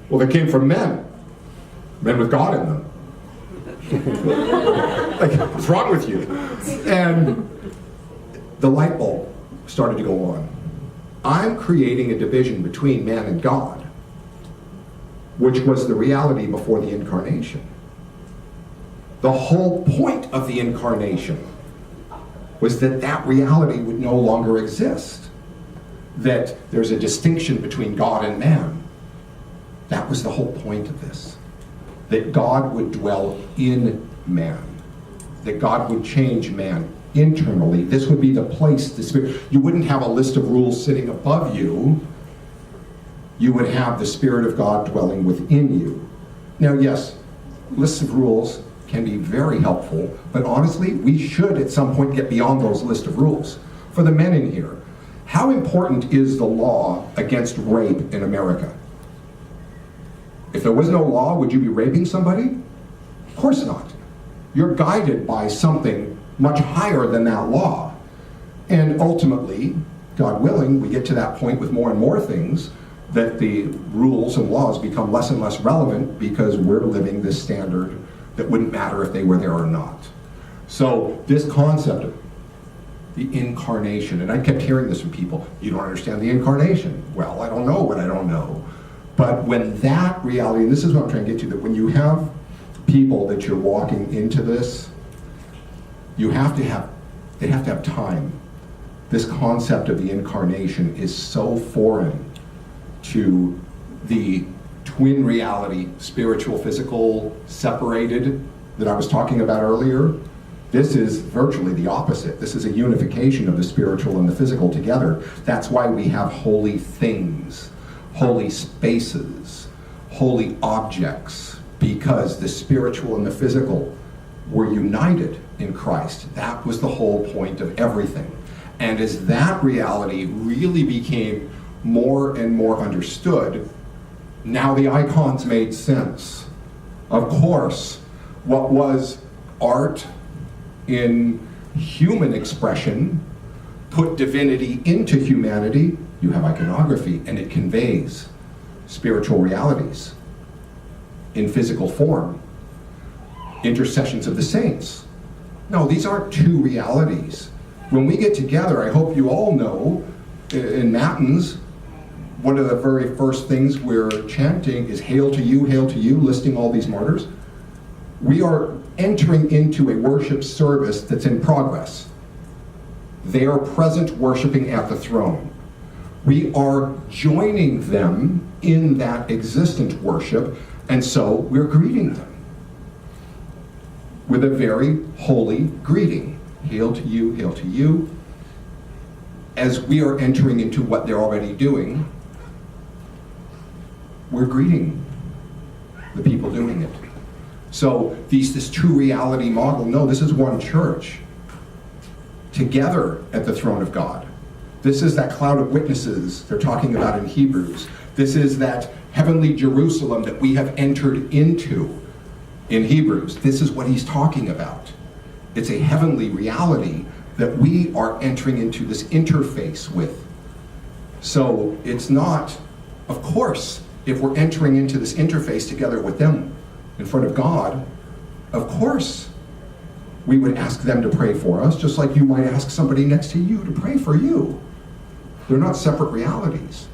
well, they came from men with God in them. Like, what's wrong with you? And the light bulb started to go on. I'm creating a division between man and God, which was the reality before the incarnation. The whole point of the incarnation was that that reality would no longer exist. That there's a distinction between God and man. That was the whole point of this. That God would dwell in man. That God would change man internally. This would be the place, the Spirit. You wouldn't have a list of rules sitting above you. You would have the Spirit of God dwelling within you. Now, yes, lists of rules can be very helpful, but honestly, we should at some point get beyond those list of rules. For the men in here, how important is the law against rape in America? If there was no law, would you be raping somebody? Of course not. You're guided by something much higher than that law. And ultimately, God willing, we get to that point with more and more things that the rules and laws become less and less relevant because we're living this standard that wouldn't matter if they were there or not. So this concept of the incarnation, and I kept hearing this from people, you don't understand the incarnation. Well, I don't know what I don't know. But when that reality, and this is what I'm trying to get to, that when you have people that you're walking into this, they have to have time. This concept of the incarnation is so foreign to the twin reality, spiritual, physical, separated, that I was talking about earlier. This is virtually the opposite. This is a unification of the spiritual and the physical together. That's why we have holy things, holy spaces, holy objects, because the spiritual and the physical were united in Christ. That was the whole point of everything. And as that reality really became more and more understood, now the icons made sense. Of course, what was art in human expression put divinity into humanity. You have iconography, and it conveys spiritual realities in physical form. Intercessions of the saints. No, these aren't two realities. When we get together, I hope you all know, in Matins, one of the very first things we're chanting is Hail to you, listing all these martyrs. We are entering into a worship service that's in progress. They are present worshiping at the throne. We are joining them in that existent worship, and so we're greeting them with a very holy greeting. Hail to you, as we are entering into what they're already doing. We're greeting the people doing it. So this true reality model, no, this is one church together at the throne of God. This is that cloud of witnesses they're talking about in Hebrews. This is that heavenly Jerusalem that we have entered into in Hebrews. This is what he's talking about. It's a heavenly reality that we are entering into this interface with. So it's not, of course, if we're entering into this interface together with them in front of God, of course we would ask them to pray for us, just like you might ask somebody next to you to pray for you. They're not separate realities.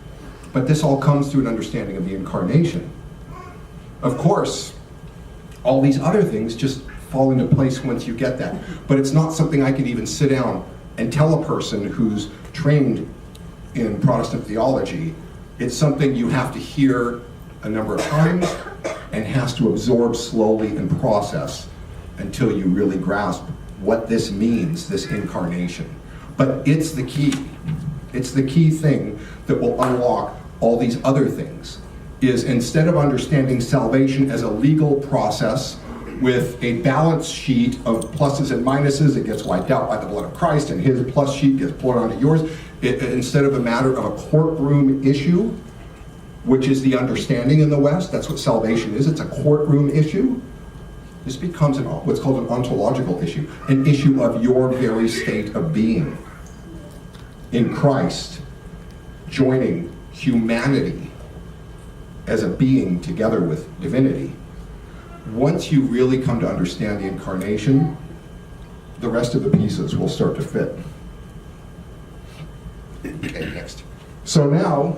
But this all comes through an understanding of the incarnation. Of course, all these other things just fall into place once you get that. But it's not something I can even sit down and tell a person who's trained in Protestant theology. It's something you have to hear a number of times, and has to absorb slowly and process until you really grasp what this means, this incarnation. But it's the key. It's the key thing that will unlock all these other things, is instead of understanding salvation as a legal process with a balance sheet of pluses and minuses, it gets wiped out by the blood of Christ, and his plus sheet gets poured onto yours, instead of a matter of a courtroom issue, which is the understanding in the West, that's what salvation is, it's a courtroom issue. This becomes what's called an ontological issue, an issue of your very state of being in Christ, joining humanity as a being together with divinity. Once you really come to understand the incarnation, the rest of the pieces will start to fit. Okay, next. So now,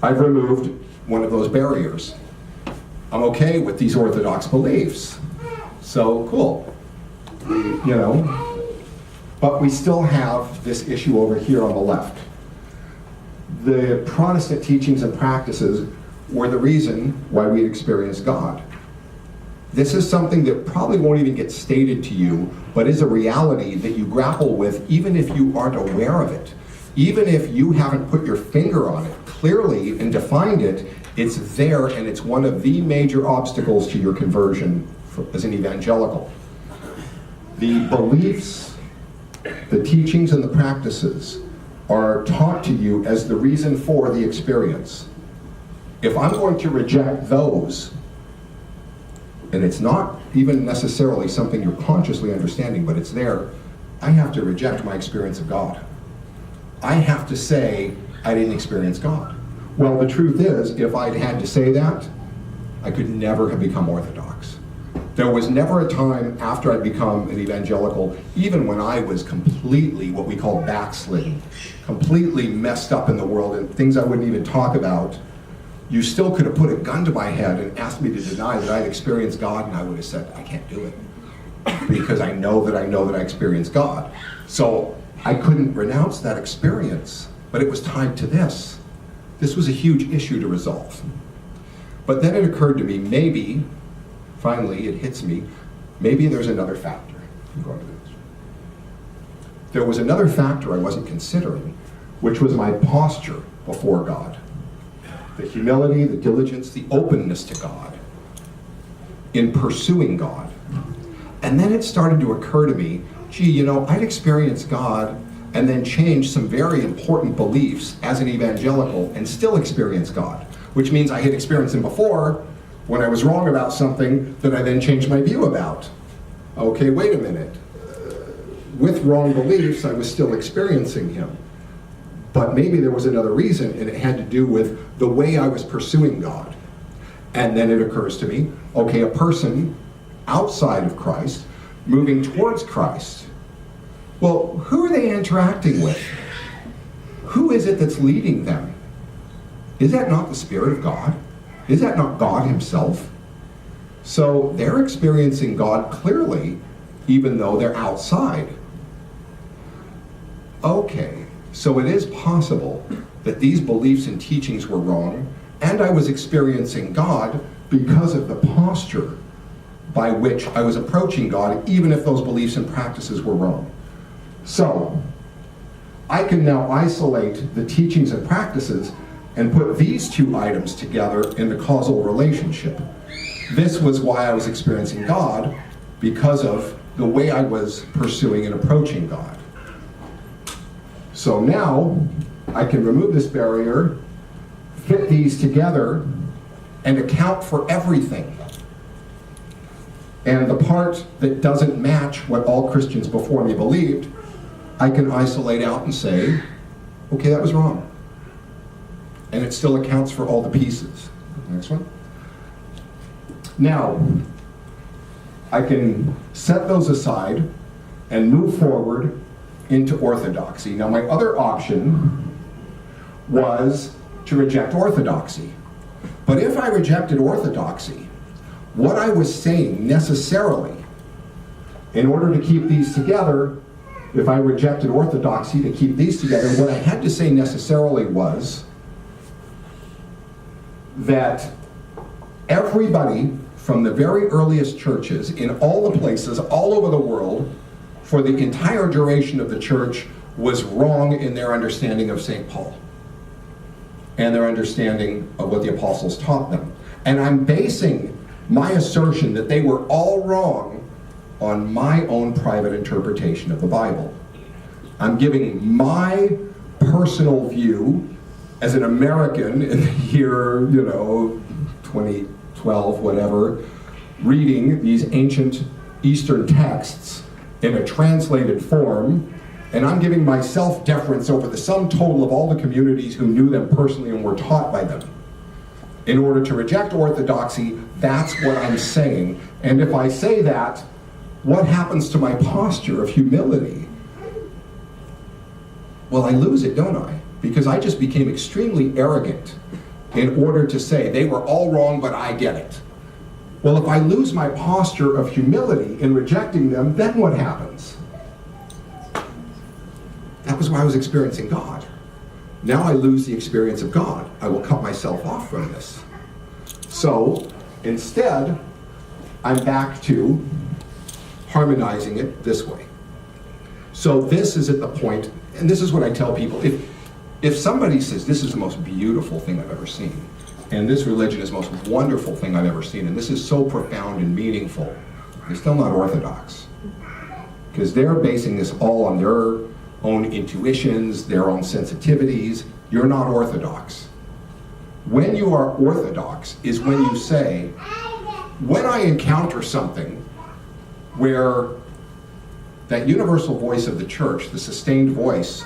I've removed one of those barriers. I'm okay with these orthodox beliefs. So cool. You know, but we still have this issue over here on the left. The Protestant teachings and practices were the reason why we experience God. This is something that probably won't even get stated to you, but is a reality that you grapple with even if you aren't aware of it. Even if you haven't put your finger on it clearly and defined it, it's there, and it's one of the major obstacles to your conversion as an evangelical. The beliefs, the teachings, and the practices are taught to you as the reason for the experience. If I'm going to reject those, and it's not even necessarily something you're consciously understanding, but it's there, I have to reject my experience of God. I have to say, I didn't experience God. Well, the truth is, if I'd had to say that, I could never have become Orthodox. There was never a time after I'd become an evangelical, even when I was completely what we call backslidden, completely messed up in the world and things I wouldn't even talk about, you still could have put a gun to my head and asked me to deny that I'd experienced God, and I would have said, I can't do it. Because I know that I experienced God. So I couldn't renounce that experience, but it was tied to this. This was a huge issue to resolve. But then it occurred to me, maybe, finally it hits me, maybe there's another factor. There was another factor I wasn't considering, which was my posture before God. The humility, the diligence, the openness to God in pursuing God. And then it started to occur to me, gee, you know, I'd experienced God and then changed some very important beliefs as an evangelical and still experience God, which means I had experienced him before when I was wrong about something that I then changed my view about. Okay, wait a minute. With wrong beliefs, I was still experiencing him. But maybe there was another reason, and it had to do with the way I was pursuing God. And then it occurs to me, okay, a person outside of Christ, moving towards Christ, well, who are they interacting with? Who is it that's leading them? Is that not the Spirit of God? Is that not God himself? So they're experiencing God clearly, even though they're outside. Okay, so it is possible that these beliefs and teachings were wrong, and I was experiencing God because of the posture by which I was approaching God, even if those beliefs and practices were wrong. So, I can now isolate the teachings and practices and put these two items together in the causal relationship. This was why I was experiencing God, because of the way I was pursuing and approaching God. So now, I can remove this barrier, fit these together, and account for everything. And the part that doesn't match what all Christians before me believed, I can isolate out and say, okay, that was wrong. And it still accounts for all the pieces. Next one. Now, I can set those aside and move forward into orthodoxy. Now, my other option was to reject orthodoxy. But if I rejected orthodoxy, what I was saying necessarily, in order to keep these together, if I rejected orthodoxy to keep these together, what I had to say necessarily was that Everybody from the very earliest churches in all the places all over the world for the entire duration of the church was wrong in their understanding of St. Paul and their understanding of what the apostles taught them. And I'm basing my assertion that they were all wrong on my own private interpretation of the Bible. I'm giving my personal view as an American in the year, 2012, whatever, reading these ancient Eastern texts in a translated form, and I'm giving myself deference over the sum total of all the communities who knew them personally and were taught by them. In order to reject orthodoxy, that's what I'm saying. And if I say that, what happens to my posture of humility? Well, I lose it, don't I? Because I just became extremely arrogant in order to say they were all wrong, but I get it. Well, if I lose my posture of humility in rejecting them, then what happens? That was why I was experiencing God. Now I lose the experience of God. I will cut myself off from this. So, instead, I'm back to harmonizing it this way. So this is at the point, and this is what I tell people, if somebody says, this is the most beautiful thing I've ever seen, and this religion is the most wonderful thing I've ever seen, and this is so profound and meaningful, they're still not orthodox. Because they're basing this all on their own intuitions, their own sensitivities. You're not orthodox. When you are orthodox is when you say, when I encounter something where that universal voice of the church, the sustained voice,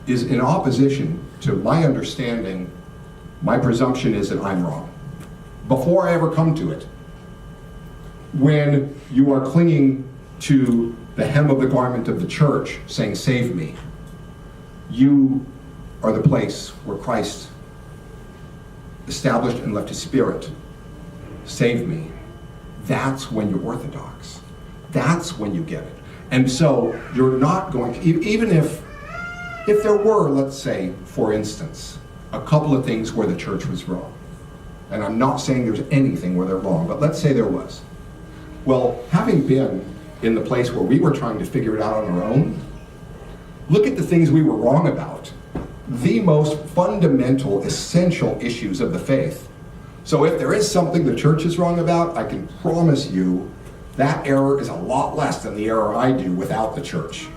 is in opposition to my understanding, my presumption is that I'm wrong. Before I ever come to it. When you are clinging to the hem of the garment of the church, saying, save me, you are the place where Christ established and left his spirit. Save me. That's when you're orthodox. That's when you get it. And so you're not going to, even if there were, let's say, for instance, a couple of things where the church was wrong, and I'm not saying there's anything where they're wrong, but let's say there was. Well, having been in the place where we were trying to figure it out on our own, look at the things we were wrong about. The most fundamental, essential issues of the faith. So if there is something the church is wrong about, I can promise you that error is a lot less than the error I do without the church.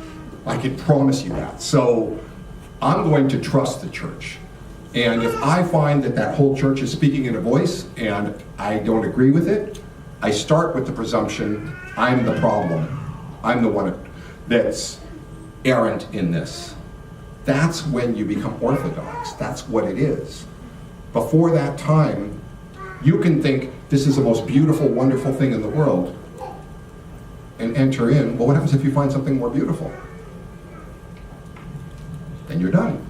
I can promise you that. So I'm going to trust the church. And if I find that that whole church is speaking in a voice and I don't agree with it, I start with the presumption I'm the problem. I'm the one that's errant in this. That's when you become orthodox. That's what it is. Before that time, you can think this is the most beautiful, wonderful thing in the world and enter in. Well, what happens if you find something more beautiful? Then you're done.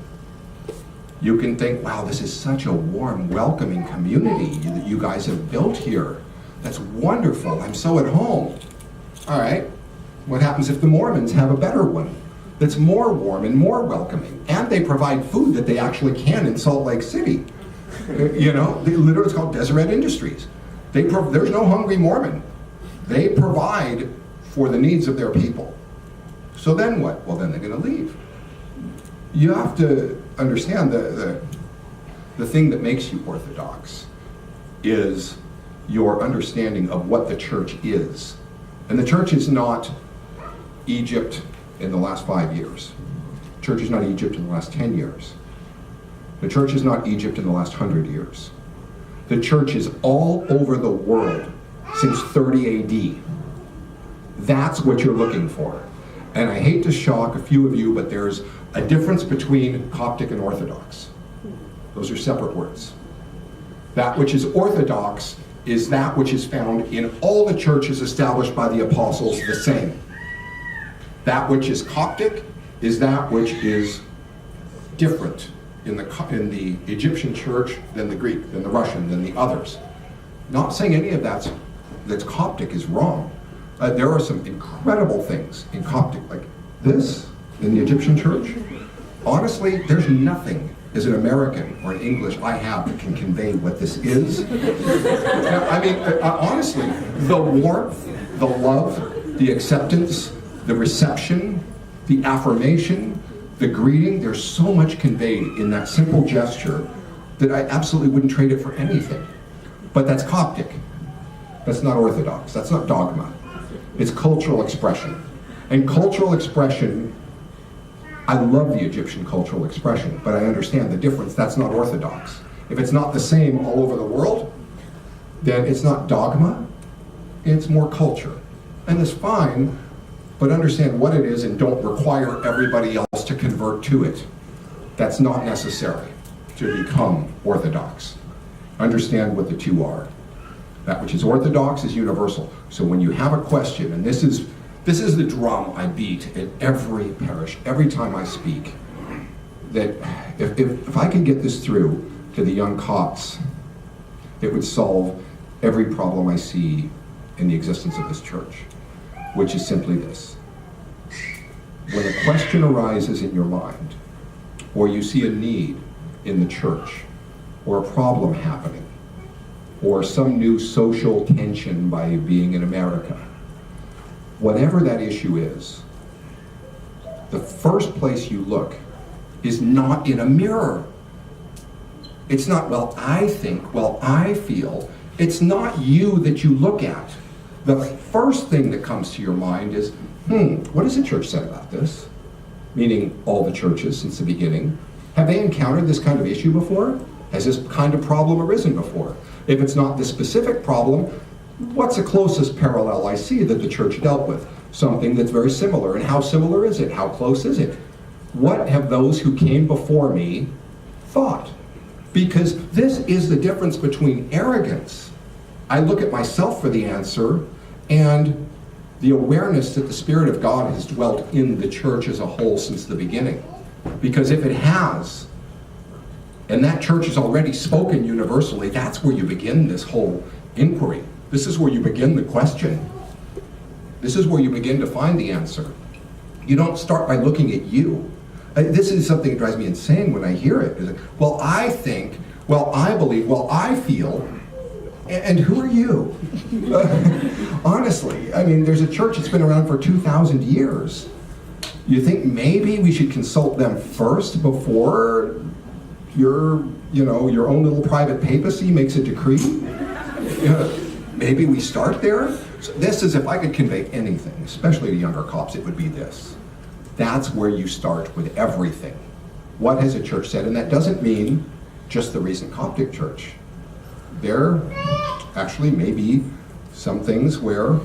You can think, wow, this is such a warm, welcoming community that you guys have built here. That's wonderful. I'm so at home. All right. What happens if the Mormons have a better one that's more warm and more welcoming? And they provide food that they actually can in Salt Lake City. Literally it's called Deseret Industries. There's no hungry Mormon. They provide for the needs of their people. So then what? Well, then they're going to leave. You have to understand the thing that makes you orthodox is your understanding of what the church is. And the church is not Egypt in the last 5 years. The church is not Egypt in the last 10 years. The church is not Egypt in the last 100 years. The church is all over the world since 30 AD. That's what you're looking for. And I hate to shock a few of you, but there's a difference between Coptic and Orthodox. Those are separate words. That which is Orthodox is that which is found in all the churches established by the apostles the same. That which is Coptic is that which is different in the Egyptian church than the Greek, than the Russian, than the others. Not saying any of that's Coptic is wrong. There are some incredible things in Coptic, like this in the Egyptian church. Honestly, there's nothing as an American or an English I have that can convey what this is. I mean, honestly, the warmth, the love, the acceptance, the reception, the affirmation, the greeting, there's so much conveyed in that simple gesture that I absolutely wouldn't trade it for anything. But that's Coptic. That's not Orthodox. That's not dogma. It's cultural expression. And cultural expression, I love the Egyptian cultural expression, but I understand the difference. That's not Orthodox. If it's not the same all over the world, then it's not dogma, it's more culture. And it's fine, but understand what it is and don't require everybody else to convert to it. That's not necessary to become Orthodox. Understand what the two are. That which is Orthodox is universal. So when you have a question, and this is the drum I beat at every parish, every time I speak, that if I can get this through to the young Copts, it would solve every problem I see in the existence of this church, which is simply this. When a question arises in your mind, or you see a need in the church, or a problem happening, or some new social tension by being in America, whatever that issue is, the first place you look is not in a mirror. It's not, well, I think, well, I feel. It's not you that you look at. The first thing that comes to your mind is, what has the church said about this? Meaning all the churches since the beginning. Have they encountered this kind of issue before? Has this kind of problem arisen before? If it's not this specific problem, what's the closest parallel I see that the church dealt with? Something that's very similar. And how similar is it? How close is it? What have those who came before me thought? Because this is the difference between arrogance. I look at myself for the answer, and the awareness that the Spirit of God has dwelt in the church as a whole since the beginning. Because if it has, and that church has already spoken universally, that's where you begin this whole inquiry. This is where you begin the question. This is where you begin to find the answer. You don't start by looking at you. This is something that drives me insane when I hear it. It's like, well, I think, well, I believe, well, I feel, and who are you? Honestly, I mean, there's a church that's been around for 2,000 years. You think maybe we should consult them first before your own little private papacy makes a decree? Maybe we start there? So this is, if I could convey anything, especially to younger Copts, it would be this. That's where you start with everything. What has a church said? And that doesn't mean just the recent Coptic church. There actually may be some things where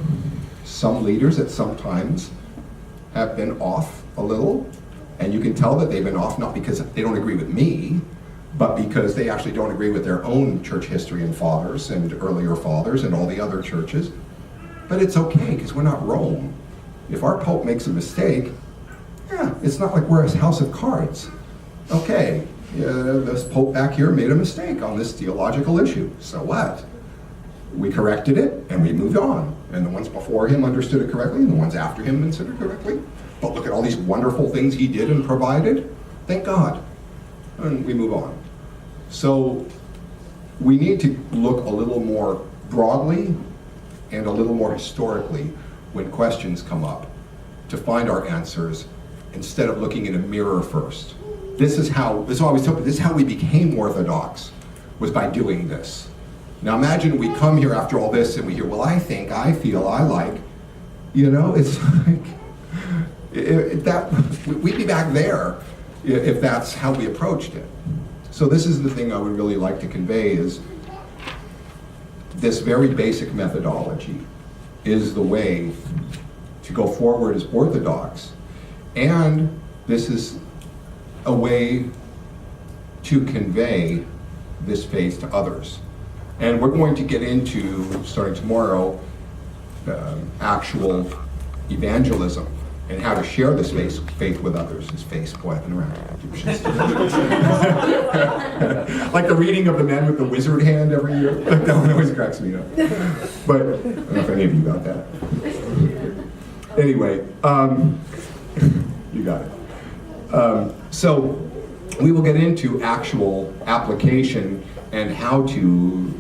some leaders at some times have been off a little, and you can tell that they've been off not because they don't agree with me, but because they actually don't agree with their own church history and fathers and earlier fathers and all the other churches. But it's okay, because we're not Rome. If our Pope makes a mistake, it's not like we're a house of cards. Okay, this Pope back here made a mistake on this theological issue. So what? We corrected it, and we moved on. And the ones before him understood it correctly, and the ones after him understood it correctly. But look at all these wonderful things he did and provided. Thank God. And we move on. So we need to look a little more broadly and a little more historically when questions come up to find our answers instead of looking in a mirror first. This is how we became Orthodox, was by doing this. Now imagine we come here after all this and we hear, well, I think, I feel, I like. It's like, we'd be back there if that's how we approached it. So this is the thing I would really like to convey, is this very basic methodology is the way to go forward as Orthodox. And this is a way to convey this faith to others. And we're going to get into, starting tomorrow, actual evangelism and how to share this faith with others. His face, boy, I've been around. Like the reading of the man with the wizard hand every year. That one always cracks me up. But I don't know if any of you got that. Anyway, you got it. So we will get into actual application and how to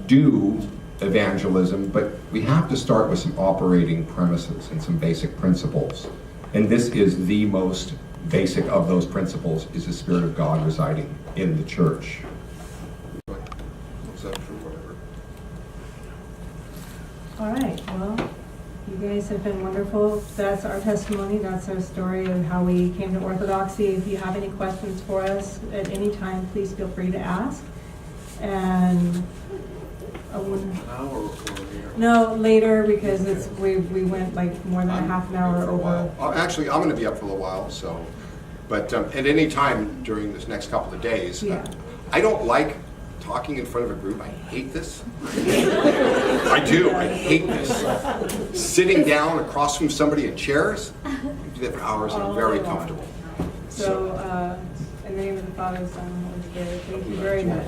do evangelism, but we have to start with some operating premises and some basic principles. And this is the most basic of those principles, is the Spirit of God residing in the church. Is that true? Whatever. All right, well, you guys have been wonderful. That's our testimony. That's our story of how we came to Orthodoxy. If you have any questions for us at any time, please feel free to ask. And no, later, because we went like more than a half an hour over. Actually, I'm going to be up for a little while, so. But at any time during this next couple of days, Yeah. I don't like talking in front of a group. I hate this. I do. I hate this. Sitting down across from somebody in chairs, I do that for hours, and I'm very comfortable. So, in the name of the Father, Son, and Holy Spirit, thank you very much.